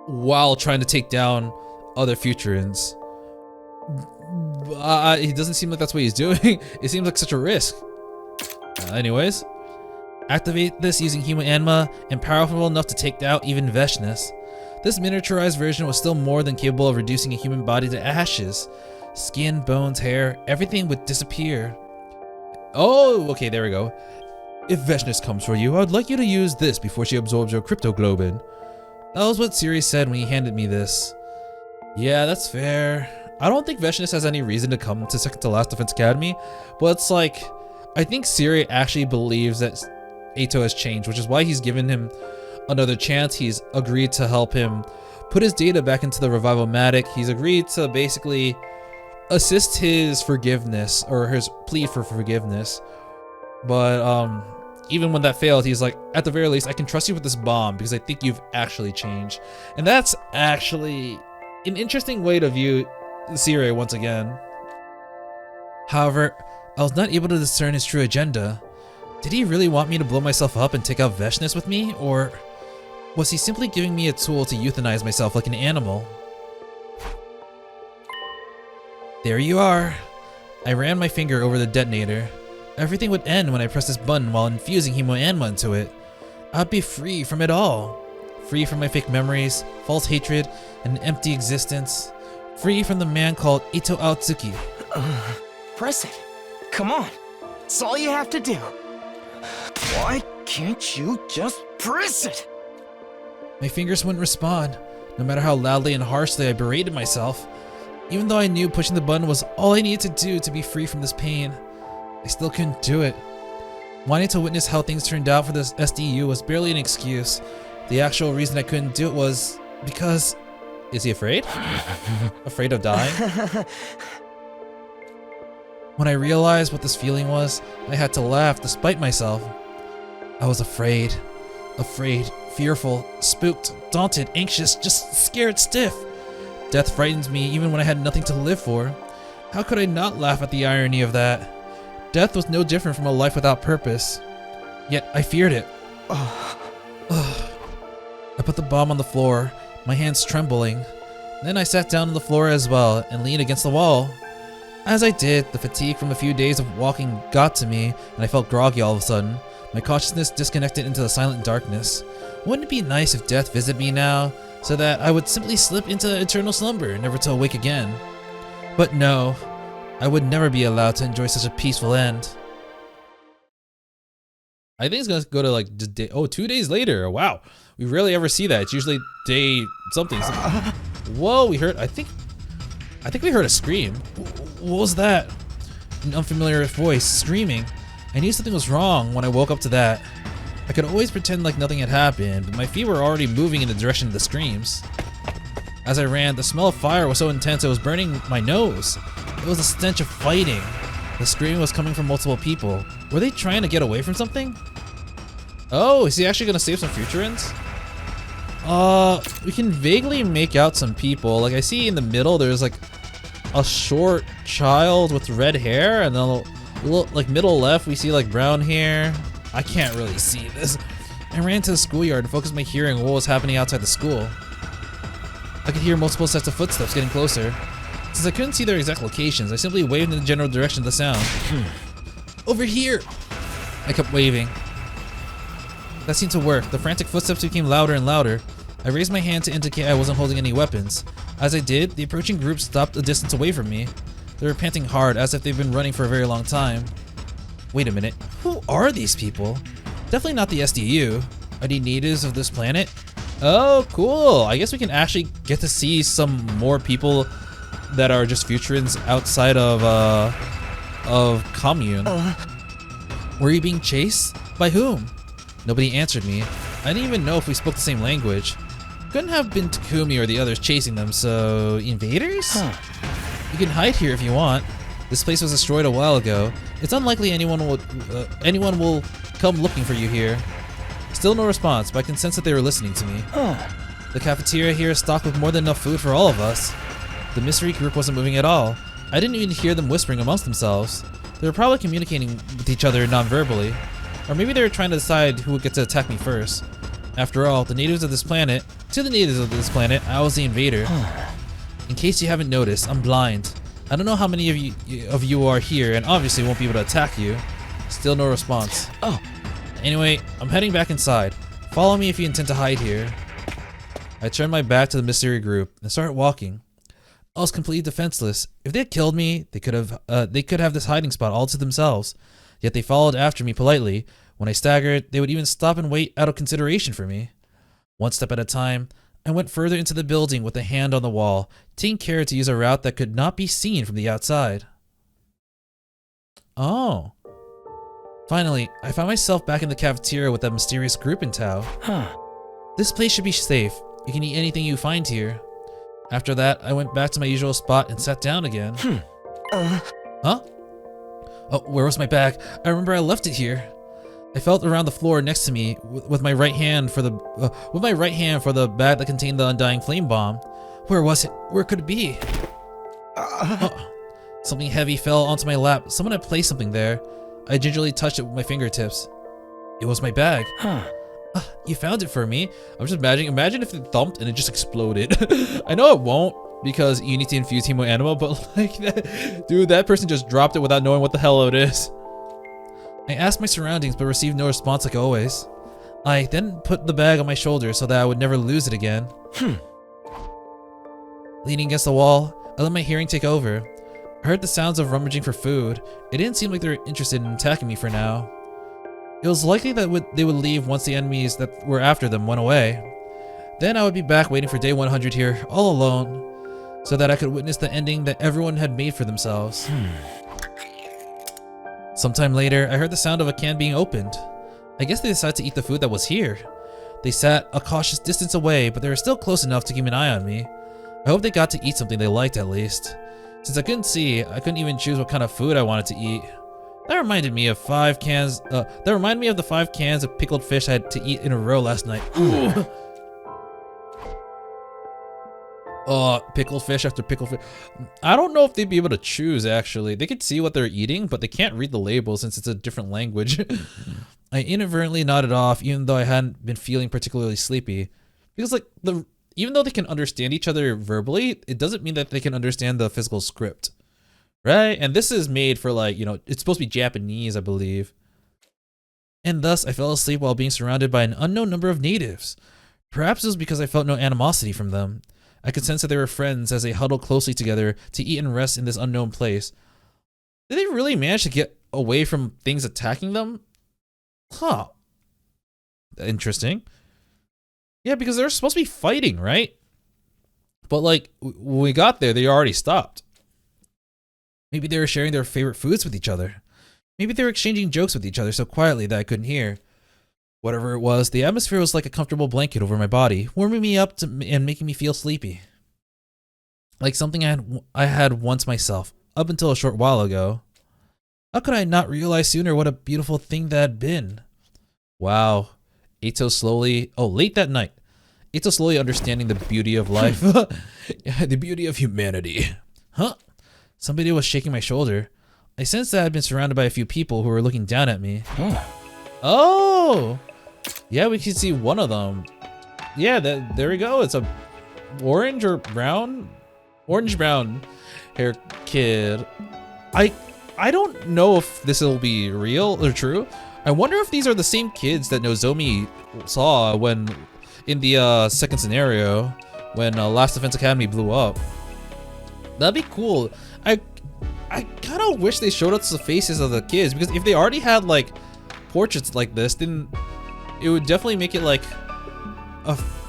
while trying to take down other Futurans. It doesn't seem like that's what he's doing. It seems like such a risk. Anyways, activate this using human anima and powerful enough to take out even Veshness. This miniaturized version was still more than capable of reducing a human body to ashes. Skin, bones, hair, everything would disappear. Oh, okay, there we go. If Veshness comes for you, I would like you to use this before she absorbs your cryptoglobin. That was what Siri said when he handed me this. Yeah, that's fair. I don't think Veshness has any reason to come to Second to Last Defense Academy, but it's like, I think Siri actually believes that Eito has changed, which is why he's given him another chance. He's agreed to help him put his data back into the Revival-matic. He's agreed to basically assist his forgiveness, or his plea for forgiveness. But even when that failed, he's like, at the very least, I can trust you with this bomb because I think you've actually changed. And that's actually an interesting way to view Siri once again. However, I was not able to discern his true agenda. Did he really want me to blow myself up and take out Veshness with me, or Was he simply giving me a tool to euthanize myself like an animal? There you are. I ran my finger over the detonator. Everything would end when I pressed this button while infusing Himo-Anma into it. I'd be free from it all. Free from my fake memories, false hatred, and an empty existence. Free from the man called Eito Aotsuki. Press it. Come on. It's all you have to do. Why can't you just press it? My fingers wouldn't respond, no matter how loudly and harshly I berated myself. Even though I knew pushing the button was all I needed to do to be free from this pain, I still couldn't do it. Wanting to witness how things turned out for this SDU was barely an excuse. The actual reason I couldn't do it was because... Is he afraid? Afraid of dying? When I realized what this feeling was, I had to laugh despite myself. I was afraid. Afraid, fearful, spooked, daunted, anxious, just scared stiff. Death frightened me even when I had nothing to live for. How could I not laugh at the irony of that? Death was no different from a life without purpose. Yet I feared it. I put the bomb on the floor, my hands trembling. Then I sat down on the floor as well and leaned against the wall. As I did, the fatigue from a few days of walking got to me, and I felt groggy all of a sudden. My consciousness disconnected into the silent darkness. Wouldn't it be nice if death visited me now, so that I would simply slip into eternal slumber, never to awake again? But no, I would never be allowed to enjoy such a peaceful end. I think it's gonna go to like day, 2 days later. Wow, we rarely ever see that. It's usually day something. Whoa, we heard. I think we heard a scream. What was that? An unfamiliar voice screaming. I knew something was wrong when I woke up to that. I could always pretend like nothing had happened, but my feet were already moving in the direction of the screams. As I ran, the smell of fire was so intense it was burning my nose. It was a stench of fighting. The screaming was coming from multiple people. Were they trying to get away from something? Oh, is he actually gonna save some futurans? We can vaguely make out some people. Like I see in the middle, there's like a short child with red hair, and then like middle left, we see like brown hair. I can't really see this. I ran to the schoolyard and focused my hearing on what was happening outside the school. I could hear multiple sets of footsteps getting closer. Since I couldn't see their exact locations, I simply waved in the general direction of the sound. Over here! I kept waving. That seemed to work. The frantic footsteps became louder and louder. I raised my hand to indicate I wasn't holding any weapons. As I did, the approaching group stopped a distance away from me. They were panting hard, as if they've been running for a very long time. Wait a minute, who are these people? Definitely not the SDU. Are they natives of this planet? Oh, cool. I guess we can actually get to see some more people that are just futurans outside of commune. Were you being chased? By whom? Nobody answered me. I didn't even know if we spoke the same language. Couldn't have been Takumi or the others chasing them, so invaders? You can hide here if you want. This place was destroyed a while ago. It's unlikely anyone will come looking for you here. Still no response, but I can sense that they were listening to me. The cafeteria here is stocked with more than enough food for all of us. The mystery group wasn't moving at all. I didn't even hear them whispering amongst themselves. They were probably communicating with each other non-verbally. Or maybe they were trying to decide who would get to attack me first. After all, to the natives of this planet, I was the invader. In case you haven't noticed, I'm blind. I don't know how many of you are here, and obviously won't be able to attack you. Still no response. Anyway, I'm heading back inside. Follow me if you intend to hide here. I turned my back to the mystery group and started walking. I was completely defenseless. If they had killed me, they could have this hiding spot all to themselves. Yet they followed after me politely. When I staggered, they would even stop and wait out of consideration for me. One step at a time, I went further into the building with a hand on the wall, taking care to use a route that could not be seen from the outside. Oh. Finally, I found myself back in the cafeteria with that mysterious group in tow. This place should be safe. You can eat anything you find here. After that, I went back to my usual spot and sat down again. Huh? Oh, where was my bag? I remember I left it here. I felt around the floor next to me with my right hand for the bag that contained the undying flame bomb. Where was it? Where could it be? Something heavy fell onto my lap. Someone had placed something there. I gingerly touched it with my fingertips. It was my bag. You found it for me. I'm just imagine if it thumped and it just exploded. I know it won't because you need to infuse hemo animal, but like that, dude, that person just dropped it without knowing what the hell it is. I asked my surroundings but received no response like always. I then put the bag on my shoulder so that I would never lose it again. Leaning against the wall, I let my hearing take over. I heard the sounds of rummaging for food. It didn't seem like they were interested in attacking me for now. It was likely that they would leave once the enemies that were after them went away. Then I would be back waiting for day 100 here, all alone, so that I could witness the ending that everyone had made for themselves. Sometime later, I heard the sound of a can being opened. I guess they decided to eat the food that was here. They sat a cautious distance away, but they were still close enough to keep an eye on me. I hope they got to eat something they liked at least. Since I couldn't see, I couldn't even choose what kind of food I wanted to eat. That reminded me of the 5 cans of pickled fish I had to eat in a row last night. Ooh. Pickled fish after pickled fish. I don't know if they'd be able to choose, actually. They could see what they're eating, but they can't read the label since it's a different language. I inadvertently nodded off, even though I hadn't been feeling particularly sleepy. Because, like, even though they can understand each other verbally, it doesn't mean that they can understand the physical script. Right? And this is made for, like, you know, it's supposed to be Japanese, I believe. And thus, I fell asleep while being surrounded by an unknown number of natives. Perhaps it was because I felt no animosity from them. I could sense that they were friends as they huddled closely together to eat and rest in this unknown place. Did they really manage to get away from things attacking them? Huh. Interesting. Yeah, because they're supposed to be fighting, right? But, like, when we got there, they already stopped. Maybe they were sharing their favorite foods with each other. Maybe they were exchanging jokes with each other so quietly that I couldn't hear. Whatever it was, the atmosphere was like a comfortable blanket over my body, warming me up and making me feel sleepy. Like something I had once myself, up until a short while ago. How could I not realize sooner what a beautiful thing that had been? Wow. Late that night. Eito slowly understanding the beauty of life. The beauty of humanity. Huh? Somebody was shaking my shoulder. I sensed that I had been surrounded by a few people who were looking down at me. Oh! Yeah, we can see one of them. Yeah, there we go. It's a orange or brown? Orange-brown hair kid. I don't know if this will be real or true. I wonder if these are the same kids that Nozomi saw when in the second scenario when Last Defense Academy blew up. That'd be cool. I kind of wish they showed us the faces of the kids, because if they already had like portraits like this, then it would definitely make it like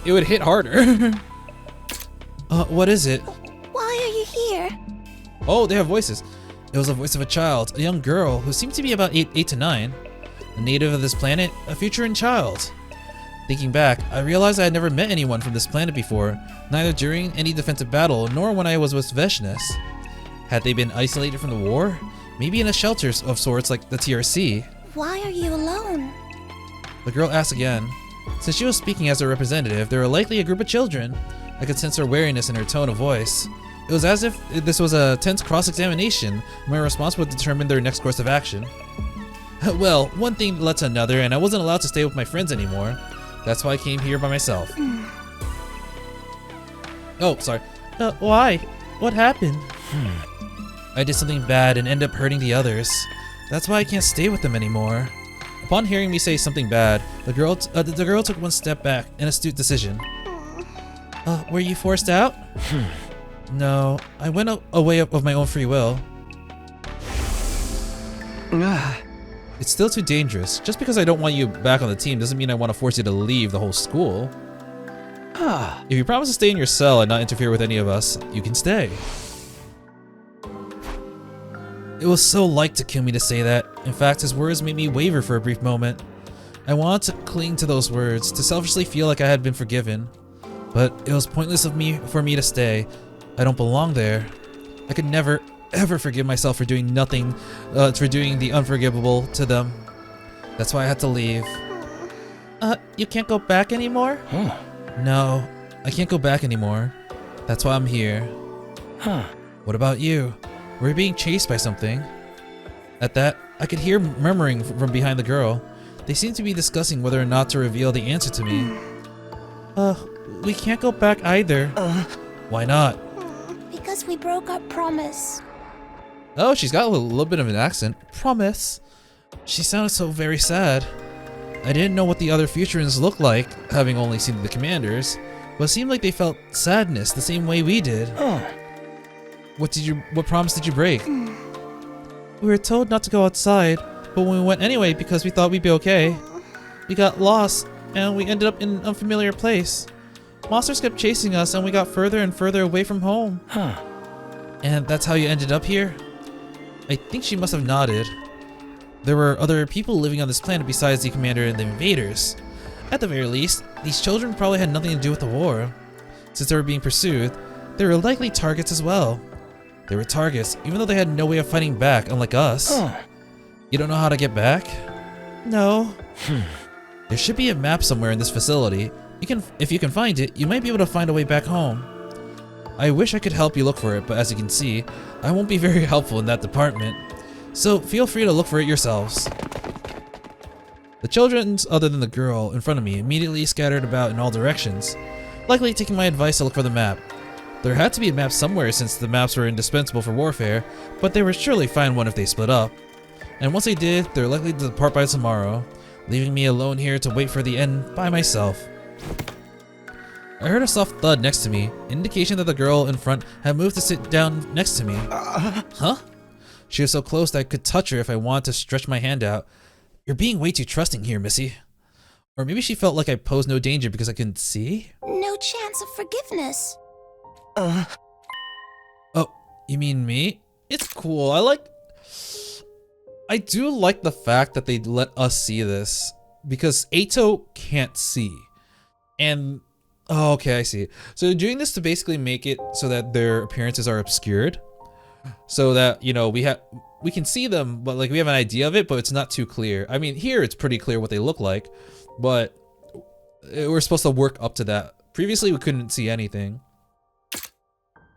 it would hit harder. What is it? Why are you here? Oh, they have voices. It was the voice of a child, a young girl who seemed to be about 8 to 9. A native of this planet, a future child. Thinking back, I realized I had never met anyone from this planet before, neither during any defensive battle, nor when I was with Veshness. Had they been isolated from the war? Maybe in a shelter of sorts like the TRC. Why are you alone? The girl asked again. Since she was speaking as a representative, there were likely a group of children. I could sense her wariness in her tone of voice. It was as if this was a tense cross-examination. My response would determine their next course of action. Well, one thing led to another, and I wasn't allowed to stay with my friends anymore. That's why I came here by myself. Oh, sorry. Why? What happened? I did something bad and ended up hurting the others. That's why I can't stay with them anymore. Upon hearing me say something bad, the girl took one step back, an astute decision. Were you forced out? No, I went away of my own free will. It's still too dangerous. Just because I don't want you back on the team doesn't mean I want to force you to leave the whole school. If you promise to stay in your cell and not interfere with any of us, you can stay. It was so like Takumi to say that. In fact, his words made me waver for a brief moment. I wanted to cling to those words, to selfishly feel like I had been forgiven. But it was pointless for me to stay. I don't belong there. I could never, ever forgive myself for doing the unforgivable to them. That's why I had to leave. You can't go back anymore? No, I can't go back anymore. That's why I'm here. What about you? Were you being chased by something? At that, I could hear murmuring from behind the girl. They seem to be discussing whether or not to reveal the answer to me. We can't go back either. Why not? Because we broke our promise. Oh, she's got a little bit of an accent. Promise. She sounded so very sad. I didn't know what the other Futurans looked like, having only seen the commanders, but it seemed like they felt sadness the same way we did. What promise did you break? We were told not to go outside, but we went anyway because we thought we'd be okay. We got lost, and we ended up in an unfamiliar place. Monsters kept chasing us, and we got further and further away from home. And that's how you ended up here? I think she must have nodded. There were other people living on this planet besides the commander and the invaders. At the very least, these children probably had nothing to do with the war. Since they were being pursued, they were likely targets as well. They were targets, even though they had no way of fighting back, unlike us. You don't know how to get back? No. There should be a map somewhere in this facility. If you can find it, you might be able to find a way back home. I wish I could help you look for it, but as you can see, I won't be very helpful in that department. So feel free to look for it yourselves. The children, other than the girl in front of me, immediately scattered about in all directions, likely taking my advice to look for the map. There had to be a map somewhere since the maps were indispensable for warfare, but they would surely find one if they split up. And once they did, they were likely to depart by tomorrow, leaving me alone here to wait for the end by myself. I heard a soft thud next to me, indication that the girl in front had moved to sit down next to me. Huh? She was so close that I could touch her if I wanted to stretch my hand out. You're being way too trusting here, Missy. Or maybe she felt like I posed no danger because I couldn't see? No chance of forgiveness. Oh, you mean me? It's cool. I do like the fact that they let us see this, because Eito can't see. And, oh, okay, I see. So they're doing this to basically make it so that their appearances are obscured. So that, you know, we can see them, but like we have an idea of it, but it's not too clear. I mean, here it's pretty clear what they look like, but we're supposed to work up to that. Previously, we couldn't see anything.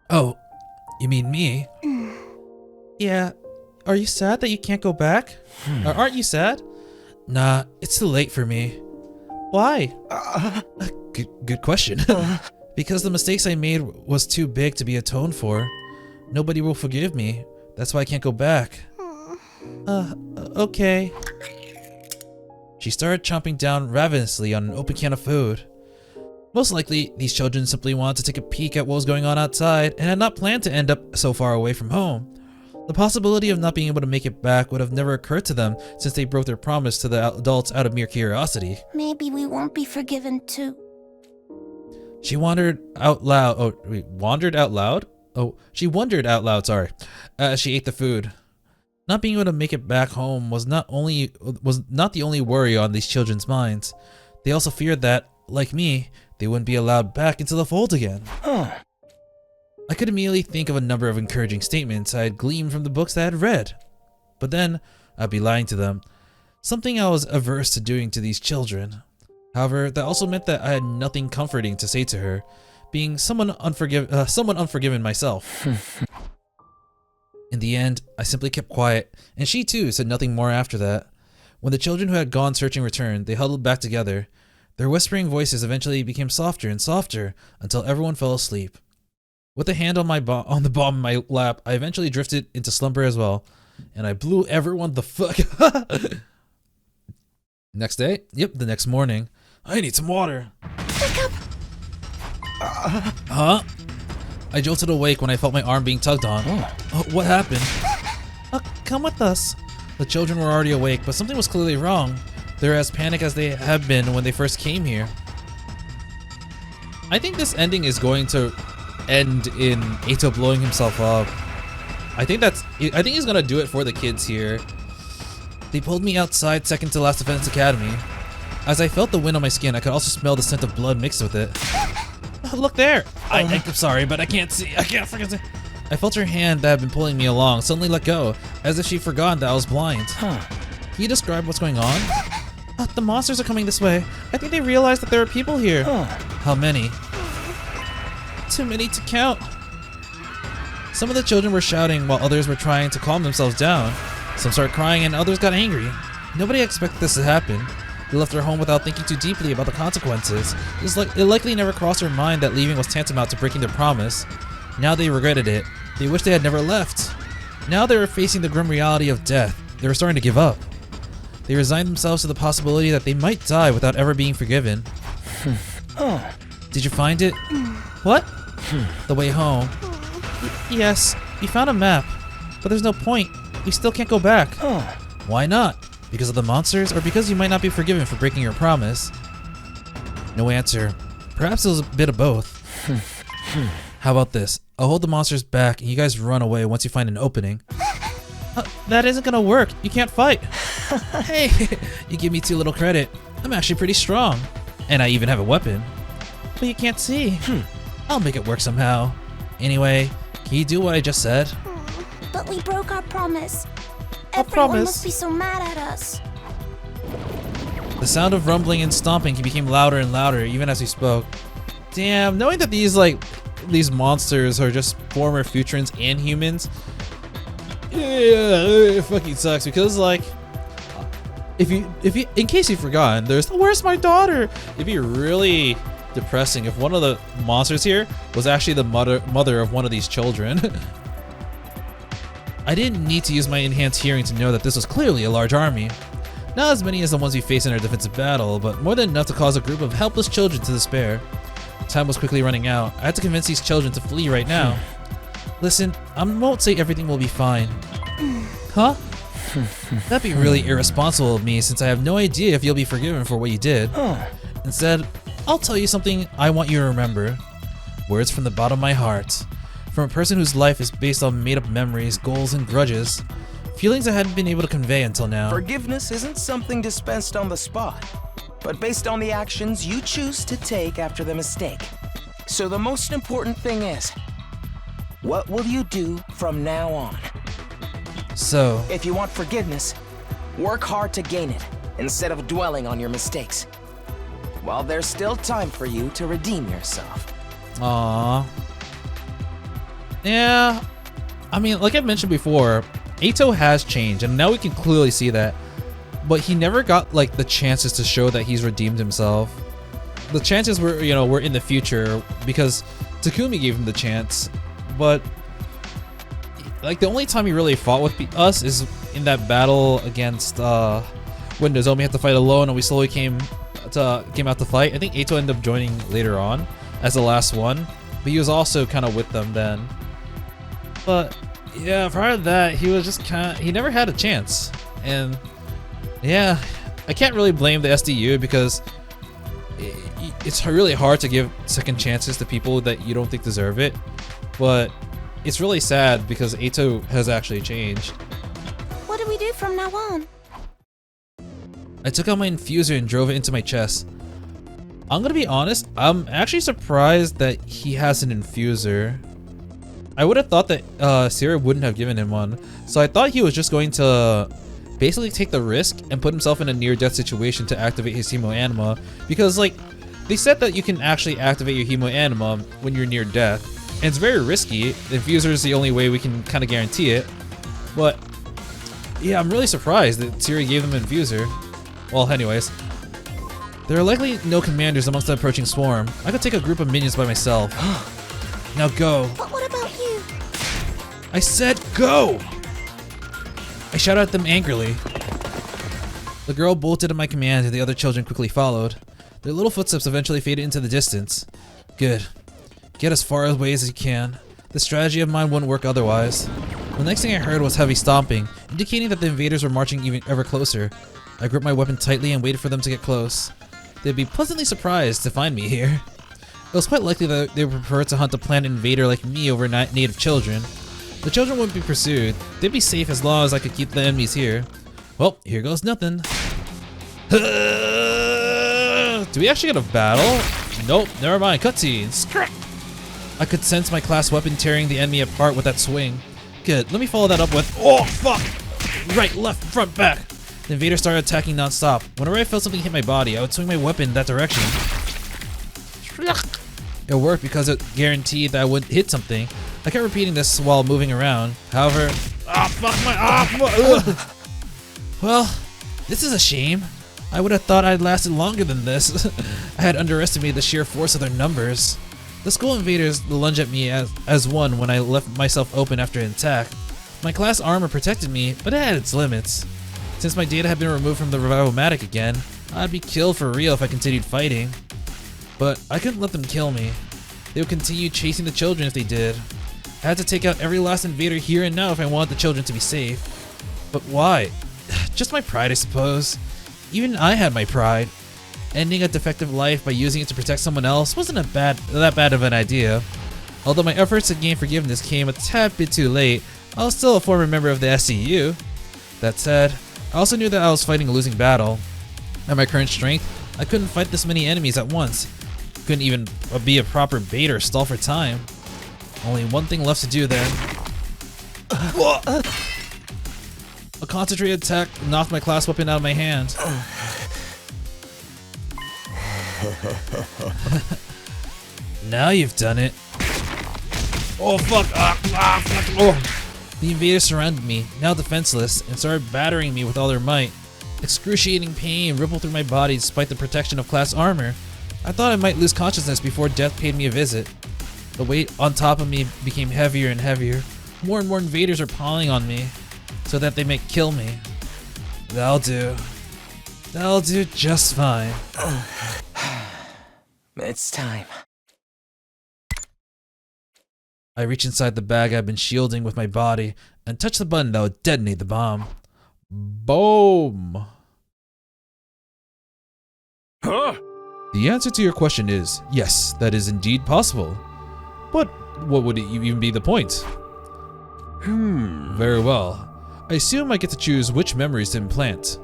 Oh, you mean me? Yeah. Are you sad that you can't go back? Or aren't you sad? Nah, it's too late for me. Why? Good question. Because the mistakes I made was too big to be atoned for. Nobody will forgive me. That's why I can't go back. Okay. She started chomping down ravenously on an open can of food. Most likely, these children simply wanted to take a peek at what was going on outside and had not planned to end up so far away from home. The possibility of not being able to make it back would have never occurred to them since they broke their promise to the adults out of mere curiosity. Maybe we won't be forgiven too. She wondered out loud. Wandered out loud? Oh, she wondered out loud, sorry, as she ate the food. Not being able to make it back home was not the only worry on these children's minds. They also feared that, like me, they wouldn't be allowed back into the fold again. I could immediately think of a number of encouraging statements I had gleaned from the books that I had read. But then, I'd be lying to them. Something I was averse to doing to these children. However, that also meant that I had nothing comforting to say to her, being somewhat unforgiven myself. In the end, I simply kept quiet, and she too said nothing more after that. When the children who had gone searching returned, they huddled back together. Their whispering voices eventually became softer and softer until everyone fell asleep. With a hand on the bomb in my lap, I eventually drifted into slumber as well, and I blew everyone the fuck. Next day? Yep, the next morning. I need some water. Pick up. Huh? I jolted awake when I felt my arm being tugged on. What happened? Come with us. The children were already awake, but something was clearly wrong. They were as panicked as they had been when they first came here. I think this ending is going to end in Eito blowing himself up. I think he's gonna do it for the kids here. They pulled me outside second to last Defense Academy. As I felt the wind on my skin, I could also smell the scent of blood mixed with it. Look there! I'm sorry, but I can't see. I can't freaking see. I felt her hand that had been pulling me along suddenly let go, as if she'd forgotten that I was blind. Can you describe what's going on? The monsters are coming this way. I think they realized that there are people here. How many? Too many to count. Some of the children were shouting while others were trying to calm themselves down. Some started crying and others got angry. Nobody expected this to happen. They left their home without thinking too deeply about the consequences. It likely never crossed their mind that leaving was tantamount to breaking their promise. Now they regretted it. They wished they had never left. Now they were facing the grim reality of death. They were starting to give up. They resigned themselves to the possibility that they might die without ever being forgiven. Did you find it? What? The way home. Yes, we found a map, but there's no point. We still can't go back. Why not? Because of the monsters, or because you might not be forgiven for breaking your promise? No answer. Perhaps it was a bit of both. How about this? I'll hold the monsters back and you guys run away once you find an opening. That isn't gonna work. You can't fight. Hey, you give me too little credit. I'm actually pretty strong. And I even have a weapon. But you can't see. I'll make it work somehow. Anyway, can you do what I just said? But we broke our promise. What Everyone promise? must be so mad at us. The sound of rumbling and stomping became louder and louder even as we spoke. Damn, knowing that these monsters are just former Futurans and humans, yeah, it fucking sucks because like, if you, in case you've forgotten, there's where's my daughter? It'd be really depressing if one of the monsters here was actually the mother of one of these children. I didn't need to use my enhanced hearing to know that this was clearly a large army. Not as many as the ones we faced in our defensive battle, but more than enough to cause a group of helpless children to despair. Time was quickly running out. I had to convince these children to flee right now. Listen, I won't say everything will be fine. Huh? That'd be really irresponsible of me since I have no idea if you'll be forgiven for what you did. Instead, I'll tell you something I want you to remember. Words from the bottom of my heart. From a person whose life is based on made-up memories, goals, and grudges. Feelings I hadn't been able to convey until now. Forgiveness isn't something dispensed on the spot, but based on the actions you choose to take after the mistake. So the most important thing is, what will you do from now on? So, if you want forgiveness, work hard to gain it, instead of dwelling on your mistakes. While there's still time for you to redeem yourself. aww. Yeah, I mean, like I mentioned before, Eito has changed, and now we can clearly see that. But he never got like the chances to show that he's redeemed himself. The chances were, were in the future because Takumi gave him the chance. But like the only time he really fought with us is in that battle against when Nozomi had to fight alone, and we slowly came out to fight. I think Eito ended up joining later on as the last one, but he was also kind of with them then. But yeah, prior to that, he was just he never had a chance. And yeah, I can't really blame the SDU because it's really hard to give second chances to people that you don't think deserve it. But it's really sad because Eito has actually changed. What do we do from now on? I took out my infuser and drove it into my chest. I'm gonna be honest, I'm actually surprised that he has an infuser. I would have thought that Sierra wouldn't have given him one, so I thought he was just going to basically take the risk and put himself in a near-death situation to activate his hemo anima, because like they said that you can actually activate your hemo anima when you're near death, and it's very risky. The infuser is the only way we can kind of guarantee it, but yeah, I'm really surprised that Sierra gave them an infuser. Well, anyways, there are likely no commanders amongst the approaching swarm. I could take a group of minions by myself. Now go. But what about you? I said go! I shouted at them angrily. The girl bolted at my command and the other children quickly followed. Their little footsteps eventually faded into the distance. Good. Get as far away as you can. This strategy of mine wouldn't work otherwise. The next thing I heard was heavy stomping, indicating that the invaders were marching ever closer. I gripped my weapon tightly and waited for them to get close. They'd be pleasantly surprised to find me here. It was quite likely that they would prefer to hunt a planet invader like me over native children. The children wouldn't be pursued. They'd be safe as long as I could keep the enemies here. Well, here goes nothing. Do we actually get a battle? Nope, never mind. Cutscenes. I could sense my class weapon tearing the enemy apart with that swing. Good, let me follow that up with, oh fuck! Right, left, front, back. The invaders started attacking non-stop. Whenever I felt something hit my body, I would swing my weapon in that direction. It worked because it guaranteed that I wouldn't hit something. I kept repeating this while moving around. However, well, this is a shame. I would have thought I'd lasted longer than this. I had underestimated the sheer force of their numbers. The school invaders lunged at me as one when I left myself open after an attack. My class armor protected me, but it had its limits. Since my data had been removed from the revival-matic again, I'd be killed for real if I continued fighting. But I couldn't let them kill me. They would continue chasing the children if they did. I had to take out every last invader here and now if I wanted the children to be safe. But why? Just my pride, I suppose. Even I had my pride. Ending a defective life by using it to protect someone else wasn't that bad of an idea. Although my efforts to gain forgiveness came a tad bit too late, I was still a former member of the SCU. That said, I also knew that I was fighting a losing battle. At my current strength, I couldn't fight this many enemies at once. Couldn't even be a proper bait or stall for time. Only one thing left to do then. A concentrated attack knocked my class weapon out of my hand. Now you've done it. Oh fuck! Fuck! Oh! The invaders surrounded me, now defenseless, and started battering me with all their might. Excruciating pain rippled through my body despite the protection of class armor. I thought I might lose consciousness before death paid me a visit. The weight on top of me became heavier and heavier. More and more invaders are piling on me, so that they may kill me. That'll do. That'll do just fine. It's time. I reach inside the bag I've been shielding with my body and touch the button that would detonate the bomb. Boom! Huh? The answer to your question is, yes, that is indeed possible. But what would even be the point? Very well. I assume I get to choose which memories to implant.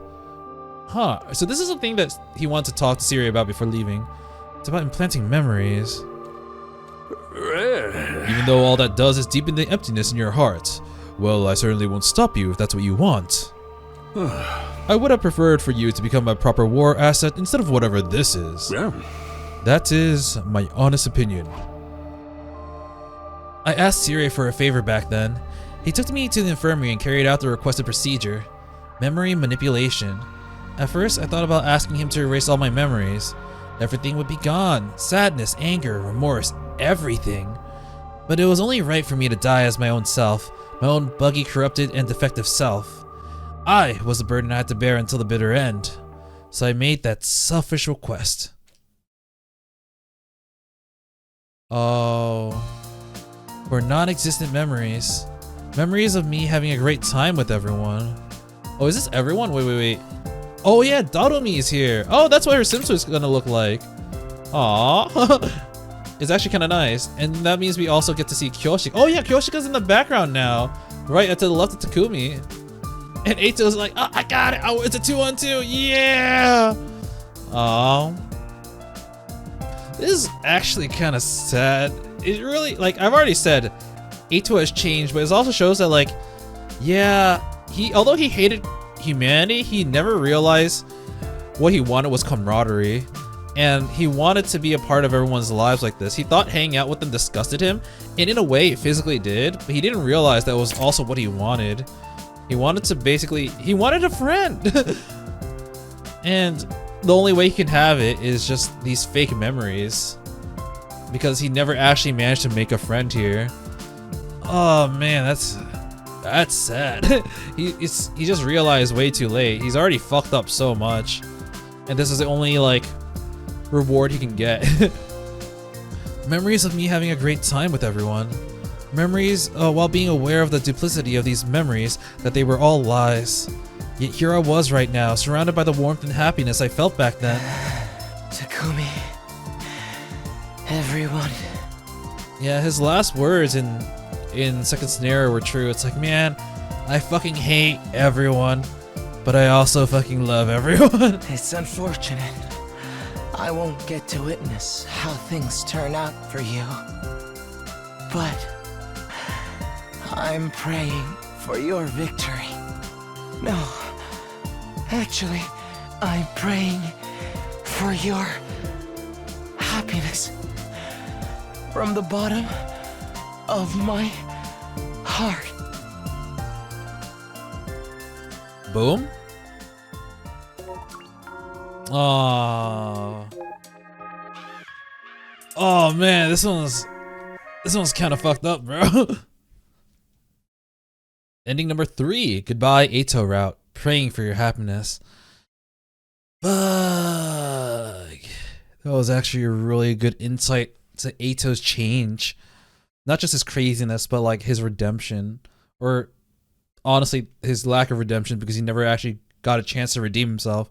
Huh, so this is a thing that he wants to talk to Siri about before leaving. It's about implanting memories. Even though all that does is deepen the emptiness in your heart. Well, I certainly won't stop you if that's what you want. I would have preferred for you to become a proper war asset instead of whatever this is. Yeah. That is my honest opinion. I asked Siri for a favor back then. He took me to the infirmary and carried out the requested procedure. Memory manipulation. At first, I thought about asking him to erase all my memories. Everything would be gone. Sadness, anger, remorse, everything. But it was only right for me to die as my own self, my own buggy, corrupted, and defective self. I was the burden I had to bear until the bitter end. So I made that selfish request. Oh. For non-existent memories. Memories of me having a great time with everyone. Oh, is this everyone? Wait. Oh yeah, Dadomi is here. Oh, that's what her Simsu is gonna look like. Aww. It's actually kind of nice. And that means we also get to see Kyoshika. Oh yeah, Kyoshika's in the background now. Right to the left of Takumi. And Eito's like, oh, I got it. Oh, it's a 2-on-2. Yeah. Aww. This is actually kind of sad. It really, like, I've already said, Eito has changed, but it also shows that, like, yeah, although he hated humanity, he never realized what he wanted was camaraderie. And he wanted to be a part of everyone's lives like this. He thought hanging out with them disgusted him, and in a way it physically did, but he didn't realize that was also what he wanted. He wanted to he wanted a friend. And the only way he can have it is just these fake memories. Because he never actually managed to make a friend here. Oh man, that's sad. He just realized way too late. He's already fucked up so much. And this is the only, like, reward he can get. Memories of me having a great time with everyone. Memories while being aware of the duplicity of these memories, that they were all lies. Yet here I was right now, surrounded by the warmth and happiness I felt back then. Takumi. Everyone. Yeah, his last words in Second Scenario were true. It's like, man, I fucking hate everyone, but I also fucking love everyone. It's unfortunate. I won't get to witness how things turn out for you. But I'm praying for your victory. No, actually, I'm praying for your happiness. From the bottom of my heart. Boom. Aww. Oh man, this one's kind of fucked up, bro. Ending number 3. Goodbye, Eito route. Praying for your happiness. Fuck. That was actually a really good insight to Eito's change. Not just his craziness, but like his redemption. Or honestly, his lack of redemption because he never actually got a chance to redeem himself.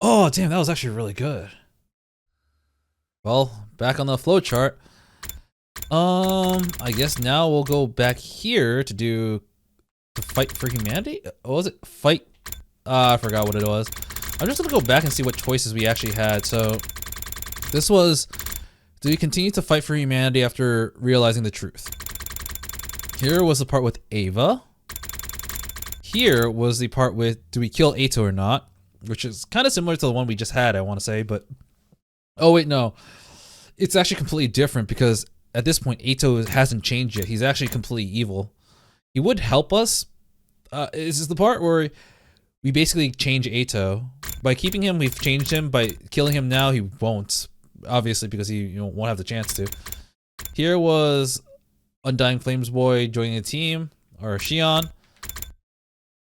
Oh, damn, that was actually really good. Well, back on the flowchart. I guess now we'll go back here to fight for humanity? What was it? Fight? I forgot what it was. I'm just gonna go back and see what choices we actually had. So, this was, do we continue to fight for humanity after realizing the truth? Here was the part with Ava. Here was the part with, do we kill Eito or not? Which is kind of similar to the one we just had, I want to say, but... Oh, wait, no. It's actually completely different because at this point, Eito hasn't changed yet. He's actually completely evil. He would help us. This is the part where we basically change Eito. By keeping him, we've changed him. By killing him now, he won't. Obviously, because he won't have the chance to. Here was Undying Flames Boy joining the team, or Shion.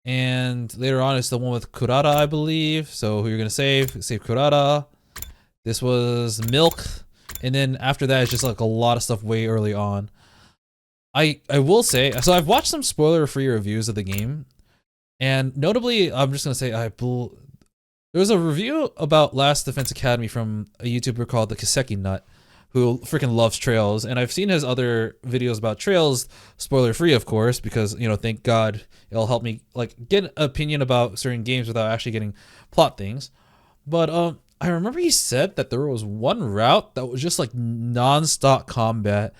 And later on, it's the one with Kurata, I believe. So who you're gonna save? Save Kurata. This was Milk. And then after that, it's just like a lot of stuff way early on. I will say, so I've watched some spoiler-free reviews of the game. And notably, I'm just gonna say, there was a review about Last Defense Academy from a YouTuber called the Kiseki Nut, who freaking loves Trails. And I've seen his other videos about Trails, spoiler-free, of course, because, thank God it'll help me like get an opinion about certain games without actually getting plot things. But I remember he said that there was one route that was just like non-stop combat.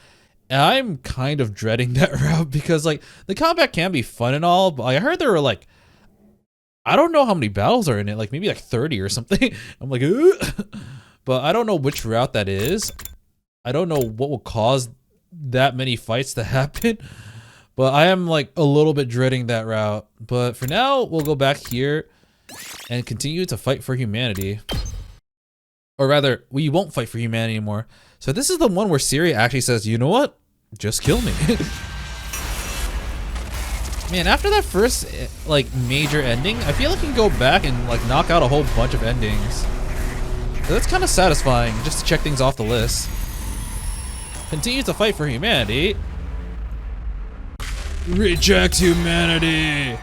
And I'm kind of dreading that route because like the combat can be fun and all, but I heard there were like, I don't know how many battles are in it, like maybe like 30 or something. I'm like, but I don't know which route that is. I don't know what will cause that many fights to happen, but I am like a little bit dreading that route. But for now, we'll go back here and continue to fight for humanity. Or rather, we won't fight for humanity anymore. So this is the one where Siri actually says, you know what? Just kill me. Man, after that first like major ending, I feel like you can go back and like knock out a whole bunch of endings. So that's kind of satisfying, just to check things off the list. Continue to fight for humanity. Reject humanity.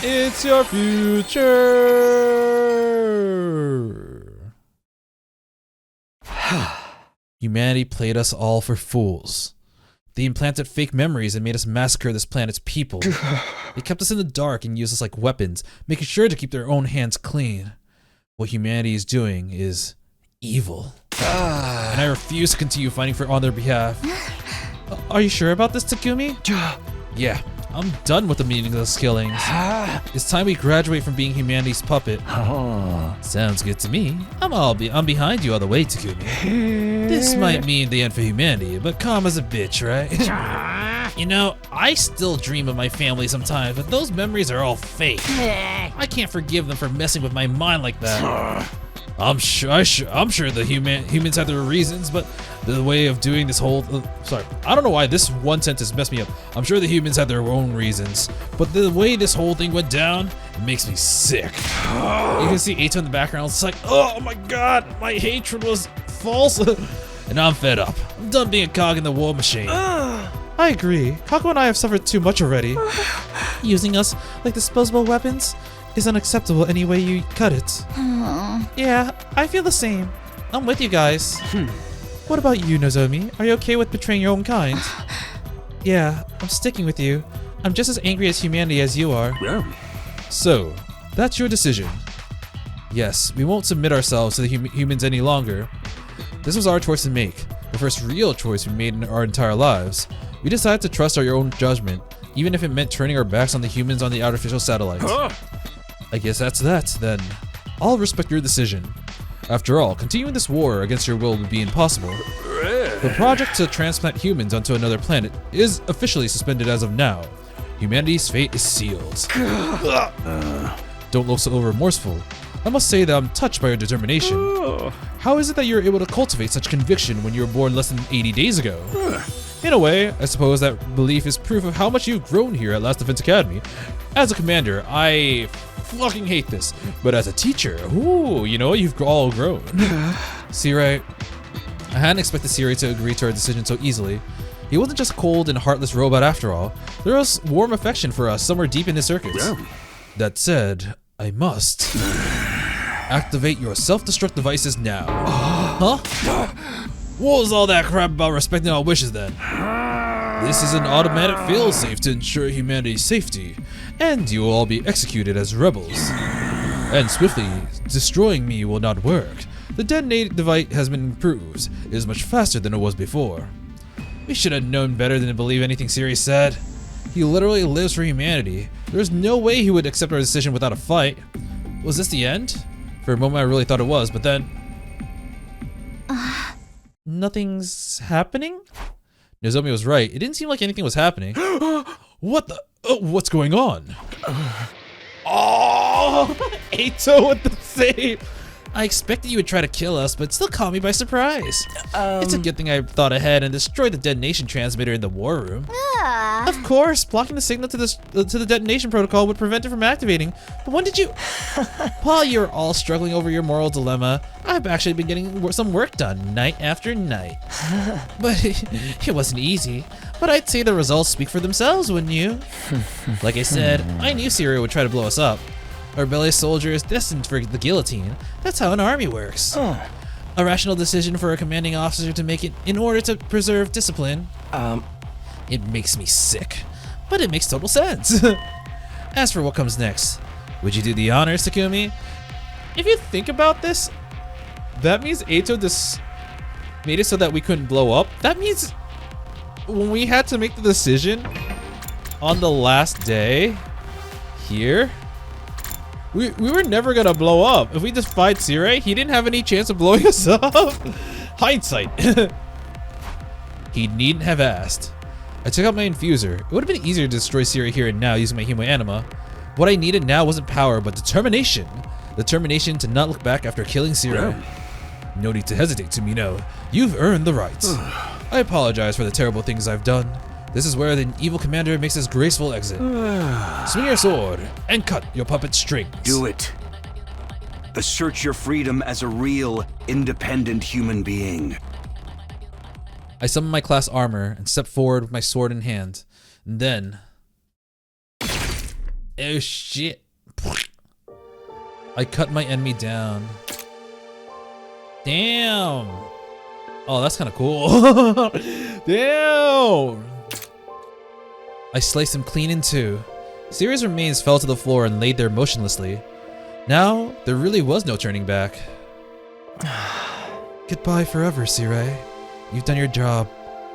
It's your future. Humanity played us all for fools. They implanted fake memories and made us massacre this planet's people. They kept us in the dark and used us like weapons, making sure to keep their own hands clean. What humanity is doing is evil. And I refuse to continue fighting on their behalf. Are you sure about this, Takumi? Yeah. I'm done with the meaningless killings. It's time we graduate from being humanity's puppet. Sounds good to me. I'm behind you all the way, Takumi. This might mean the end for humanity, but karma's a bitch, right? I still dream of my family sometimes, but those memories are all fake. I can't forgive them for messing with my mind like that. I'm sure the humans have their reasons, but the way of doing this whole... sorry, I don't know why this one sentence messed me up. I'm sure the humans have their own reasons, but the way this whole thing went down, it makes me sick. You can see Eito in the background. It's like, oh my god, my hatred was false. And I'm fed up. I'm done being a cog in the war machine. I agree. Kako and I have suffered too much already. Using us like disposable weapons is unacceptable any way you cut it. Yeah, I feel the same. I'm with you guys. What about you, Nozomi? Are you okay with betraying your own kind? Yeah, I'm sticking with you. I'm just as angry as humanity as you are. Yeah. So, that's your decision. Yes, we won't submit ourselves to the humans any longer. This was our choice to make. The first real choice we made in our entire lives. We decided to trust our own judgment, even if it meant turning our backs on the humans on the artificial satellites. I guess that's that, then. I'll respect your decision. After all, continuing this war against your will would be impossible. The project to transplant humans onto another planet is officially suspended as of now. Humanity's fate is sealed. Don't look so remorseful. I must say that I'm touched by your determination. How is it that you're able to cultivate such conviction when you were born less than 80 days ago? In a way, I suppose that belief is proof of how much you've grown here at Last Defense Academy. As a commander, I fucking hate this, but as a teacher, ooh, you know, you've all grown. Sirai, I hadn't expected Sirai to agree to our decision so easily. He wasn't just a cold and heartless robot after all. There was warm affection for us somewhere deep in his circuits. Yeah. That said, I must activate your self-destruct devices now. Huh? What was all that crap about respecting our wishes then? This is an automatic failsafe to ensure humanity's safety, and you will all be executed as rebels. And swiftly, destroying me will not work. The detonated device has been improved. It is much faster than it was before. We should have known better than to believe anything Siri said. He literally lives for humanity. There is no way he would accept our decision without a fight. Was this the end? For a moment I really thought it was, but then... Nothing's happening? Nozomi was right. It didn't seem like anything was happening. What the... what's going on? Oh! Eito with the save! I expected you would try to kill us, but still caught me by surprise. It's a good thing I thought ahead and destroyed the detonation transmitter in the war room. Of course, blocking the signal to the detonation protocol would prevent it from activating. But when did you... While you're all struggling over your moral dilemma, I've actually been getting some work done night after night. But it wasn't easy. But I'd say the results speak for themselves, wouldn't you? Like I said, I knew Syria would try to blow us up. A rebellious soldier is destined for the guillotine. That's how an army works. A rational decision for a commanding officer to make it in order to preserve discipline. It makes me sick, but it makes total sense. As for what comes next, would you do the honors, Takumi? If you think about this, that means Eito just made it so that we couldn't blow up. That means when we had to make the decision on the last day here, we were never gonna blow up. If we just fight Sirai, he didn't have any chance of blowing us up. Hindsight. He needn't have asked. I took out my infuser. It would have been easier to destroy Sirai here and now using my human anima. What I needed now wasn't power, but determination. Determination to not look back after killing Sirai. No need to hesitate, Sumino. You've earned the right. I apologize for the terrible things I've done. This is where the evil commander makes his graceful exit. Swing your sword and cut your puppet strings. Do it. Assert your freedom as a real, independent human being. I summon my class armor and step forward with my sword in hand. And then... Oh shit. I cut my enemy down. Damn. Oh, that's kind of cool. Damn. I sliced him clean in two. Siri's remains fell to the floor and laid there motionlessly. Now, there really was no turning back. Goodbye forever, Sirai. You've done your job,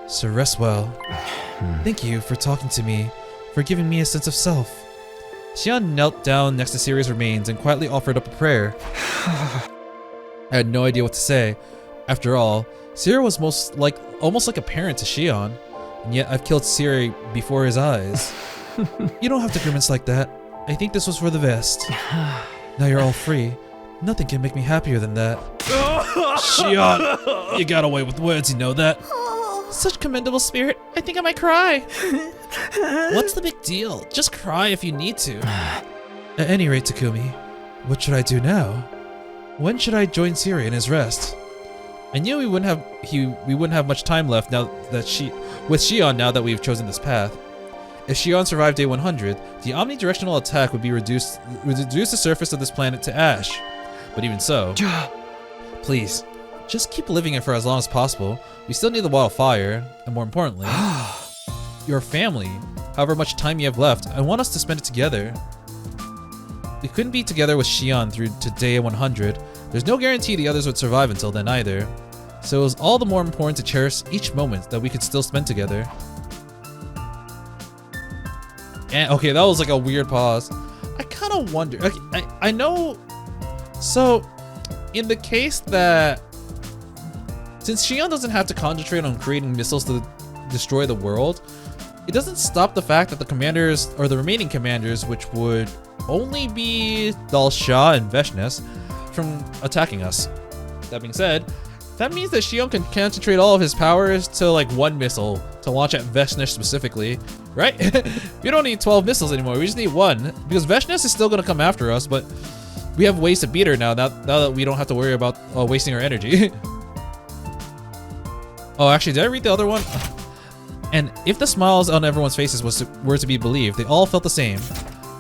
so rest well. Thank you for talking to me, for giving me a sense of self. Xion knelt down next to Siri's remains and quietly offered up a prayer. I had no idea what to say. After all, Siri was almost like a parent to Xion. And yet I've killed Siri before his eyes. You don't have to grimace like that. I think this was for the best. Now you're all free. Nothing can make me happier than that. Xion, you got away with words, you know that? Such commendable spirit. I think I might cry. What's the big deal? Just cry if you need to. At any rate, Takumi, what should I do now? When should I join Siri in his rest? I knew we wouldn't have much time left now that with Xion now that we've chosen this path. If Xion survived day 100, the omnidirectional attack would reduce the surface of this planet to ash. But even so, please, just keep living it for as long as possible. We still need the wall of fire, and more importantly, your family. However much time you have left, I want us to spend it together. We couldn't be together with Xion through to day 100. There's no guarantee the others would survive until then either. So it was all the more important to cherish each moment that we could still spend together. And okay, that was like a weird pause. I kind of wonder, I know, so in the case that, since Xion doesn't have to concentrate on creating missiles to destroy the world, it doesn't stop the fact that the commanders, or the remaining commanders, which would only be Dalsha and Veshnes, from attacking us. That being said, that means that Shion can concentrate all of his powers to like one missile to launch at Veshnes specifically, right? We don't need 12 missiles anymore, we just need one, because Veshnes is still gonna come after us, but we have ways to beat her now that we don't have to worry about wasting our energy. Oh, actually, did I read the other one? And if the smiles on everyone's faces were to be believed, they all felt the same.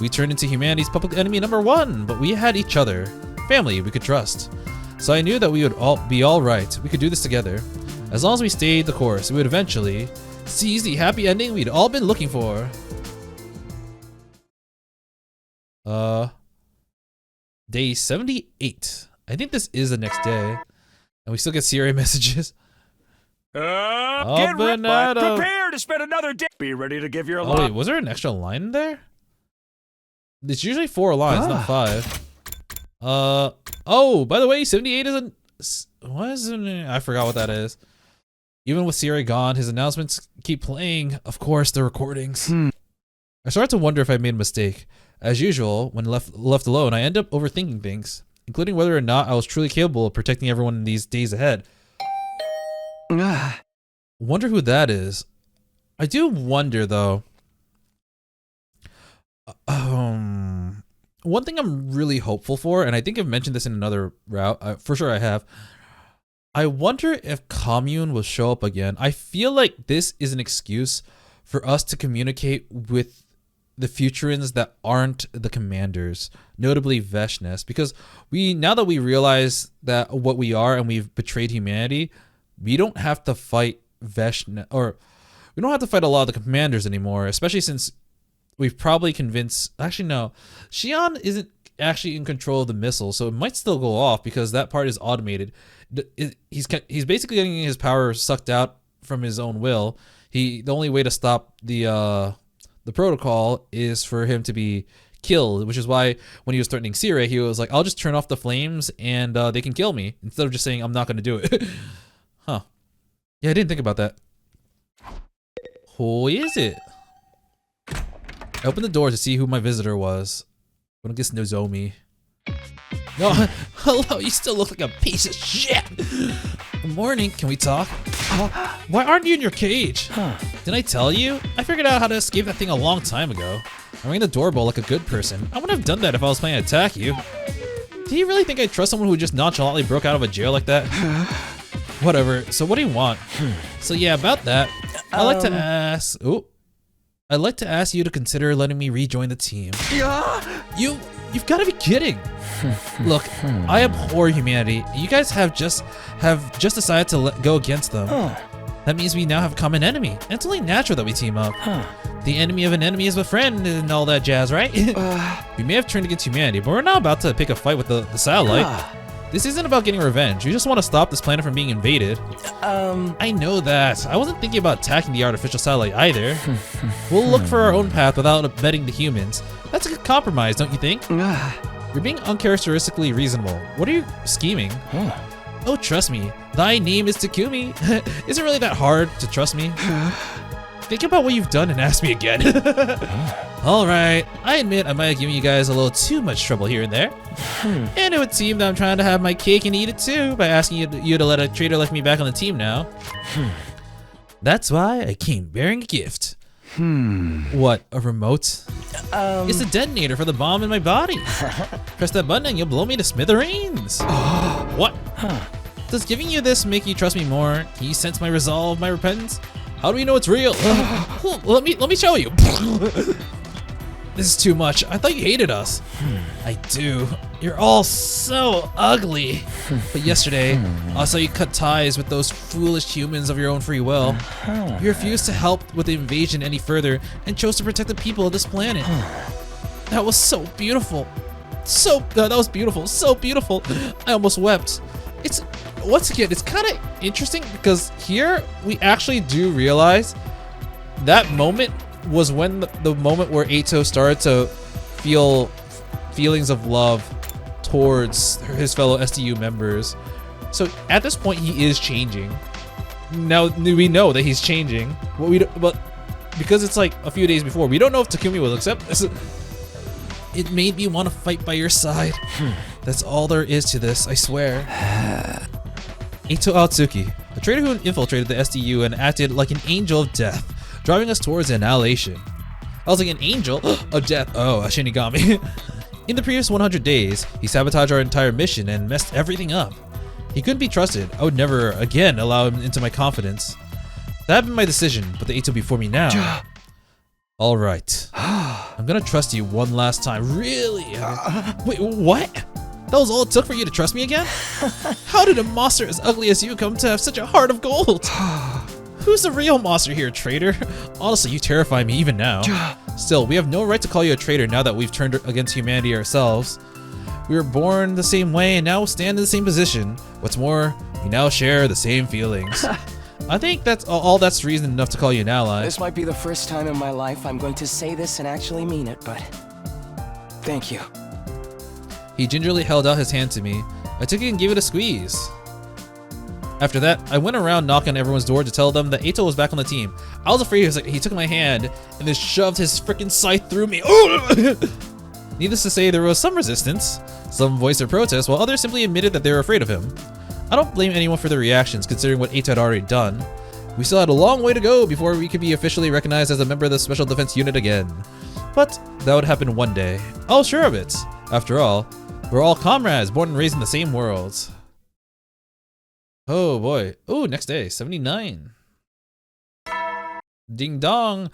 We turned into humanity's public enemy number 1, but we had each other. Family we could trust. So I knew that we would all be alright. We could do this together. As long as we stayed the course, we would eventually seize the happy ending we'd all been looking for. Day 78. I think this is the next day. And we still get CRA messages. Get ready, prepare to spend another day. Be ready to give your Oh wait, was there an extra line in there? It's usually 4 lines, not 5. Oh, by the way, 78 isn't. What is it? I forgot what that is. Even with Siri gone, his announcements keep playing. Of course, the recordings. I started to wonder if I made a mistake. As usual, when left alone, I end up overthinking things, including whether or not I was truly capable of protecting everyone in these days ahead. Wonder who that is. I do wonder though. One thing I'm really hopeful for, and I think I've mentioned this in another route, for sure I have. I wonder if Commune will show up again. I feel like this is an excuse for us to communicate with the Futurans that aren't the commanders, notably Veshnes, because now that we realize that what we are and we've betrayed humanity, we don't have to fight Veshnes, or we don't have to fight a lot of the commanders anymore, especially since we've probably convinced. Actually, no, Shion isn't actually in control of the missile, so it might still go off because that part is automated. He's basically getting his power sucked out from his own will. The only way to stop the protocol is for him to be killed, which is why when he was threatening Sire, he was like, "I'll just turn off the flames and they can kill me," instead of just saying, "I'm not going to do it." Huh? Yeah, I didn't think about that. Who is it? I opened the door to see who my visitor was. I'm gonna guess Nozomi. No, hello, you still look like a piece of shit. Good morning, can we talk? Why aren't you in your cage? Didn't I tell you? I figured out how to escape that thing a long time ago. I rang the doorbell like a good person. I wouldn't have done that if I was planning to attack you. Do you really think I'd trust someone who just nonchalantly broke out of a jail like that? Whatever, so what do you want? So yeah, about that, I'd like to ask... I'd like to ask you to consider letting me rejoin the team. You've got to be kidding. Look, I abhor humanity. You guys have just decided to go against them. That means we now have a common enemy. And it's only natural that we team up. The enemy of an enemy is a friend and all that jazz, right? We may have turned against humanity, but we're not about to pick a fight with the satellite. This isn't about getting revenge. We just want to stop this planet from being invaded. I know that. I wasn't thinking about attacking the artificial satellite either. We'll look for our own path without abetting the humans. That's a good compromise, don't you think? You're being uncharacteristically reasonable. What are you scheming? Oh, trust me. Thy name is Takumi. Is it really that hard to trust me? Think about what you've done and ask me again. Alright, I admit I might have given you guys a little too much trouble here and there. And it would seem that I'm trying to have my cake and eat it too by asking you to let a traitor like me back on the team now. That's why I came bearing a gift. What, a remote? It's a detonator for the bomb in my body. Press that button and you'll blow me to smithereens. What? Does giving you this make you trust me more? Can you sense my resolve, my repentance? How do we know it's real? Let me show you. This is too much. I thought you hated us. I do. You're all so ugly. But yesterday, I saw you cut ties with those foolish humans of your own free will. You refused to help with the invasion any further and chose to protect the people of this planet. That was so beautiful. That was beautiful. So beautiful. I almost wept. Once again, it's kind of interesting because here we actually do realize that moment was when the moment where Eito started to feel feelings of love towards his fellow STU members. So at this point, he is changing. Now we know that he's changing. But because it's like a few days before, we don't know if Takumi will accept this. It made me want to fight by your side. That's all there is to this, I swear. Eito Atsuki, a traitor who infiltrated the SDU and acted like an angel of death, driving us towards annihilation. I was like, an angel of death? Oh, a Shinigami. In the previous 100 days, he sabotaged our entire mission and messed everything up. He couldn't be trusted. I would never again allow him into my confidence. That had been my decision, but the Eito before me now. Alright. I'm gonna trust you one last time. Really? Wait, what? That was all it took for you to trust me again? How did a monster as ugly as you come to have such a heart of gold? Who's the real monster here, traitor? Honestly, you terrify me even now. Still, we have no right to call you a traitor now that we've turned against humanity ourselves. We were born the same way and now stand in the same position. What's more, we now share the same feelings. I think that's all that's reason enough to call you an ally. This might be the first time in my life I'm going to say this and actually mean it, but thank you. He gingerly held out his hand to me. I took it and gave it a squeeze. After that, I went around knocking on everyone's door to tell them that Eito was back on the team. I was afraid he took my hand and then shoved his freaking scythe through me. Needless to say, there was some resistance. Some voiced their protest, while others simply admitted that they were afraid of him. I don't blame anyone for their reactions, considering what Eito had already done. We still had a long way to go before we could be officially recognized as a member of the Special Defense Unit again. But that would happen one day. I was sure of it. After all, we're all comrades, born and raised in the same worlds. Oh boy. Oh, next day, 79. Ding dong.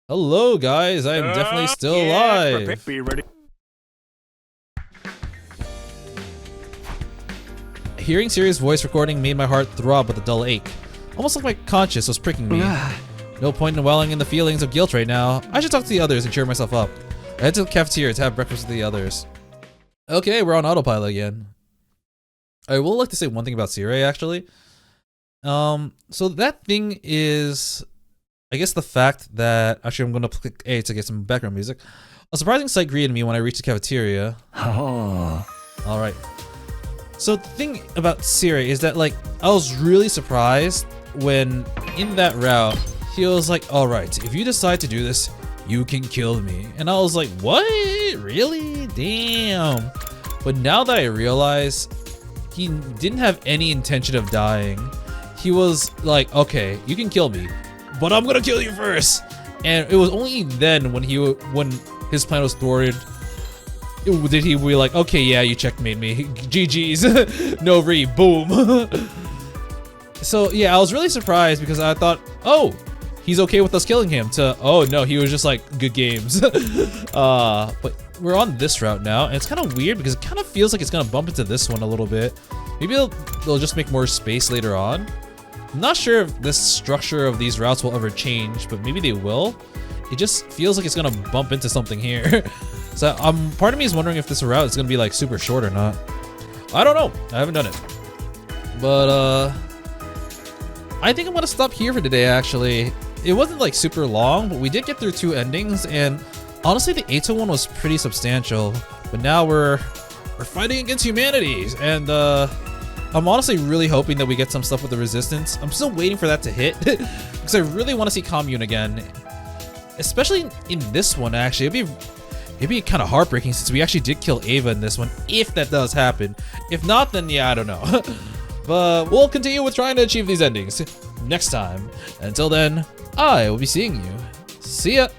Hello guys, I am definitely still alive. Be ready. Hearing Siri's voice recording made my heart throb with a dull ache. Almost like my conscience was pricking me. No point in dwelling in the feelings of guilt right now. I should talk to the others and cheer myself up. I head to the cafeteria to have breakfast with the others. Okay, we're on autopilot again. I will like to say one thing about Siri actually. So that thing is, I guess the fact that, actually I'm going to click A to get some background music. A surprising sight greeted me when I reached the cafeteria. Oh. Alright. So the thing about Siri is that, like, I was really surprised when in that route, he was like, alright, if you decide to do this, you can kill me. And I was like, what? Really? Damn. But now that I realize he didn't have any intention of dying, he was like, okay, you can kill me, but I'm gonna kill you first. And it was only then when his plan was thwarted did he be like, okay, yeah, you checkmate me. GG's. No re, boom. So yeah, I was really surprised because I thought, oh, he's okay with us killing him, to, oh no, he was just like, good games. But we're on this route now, and it's kind of weird because it kind of feels like it's gonna bump into this one a little bit. Maybe they'll just make more space later on. I'm not sure if this structure of these routes will ever change, but maybe they will. It just feels like it's gonna bump into something here. So part of me is wondering if this route is gonna be like super short or not. I don't know. I haven't done it. But I think I'm gonna stop here for today actually. It wasn't like super long, but we did get through 2 endings, and honestly the Eito one was pretty substantial. But now we're fighting against humanity, and I'm honestly really hoping that we get some stuff with the Resistance. I'm still waiting for that to hit because I really want to see Commune again. Especially in this one actually. It'd be kind of heartbreaking since we actually did kill Ava in this one, if that does happen. If not, then yeah, I don't know. But we'll continue with trying to achieve these endings next time. Until then, I will be seeing you. See ya!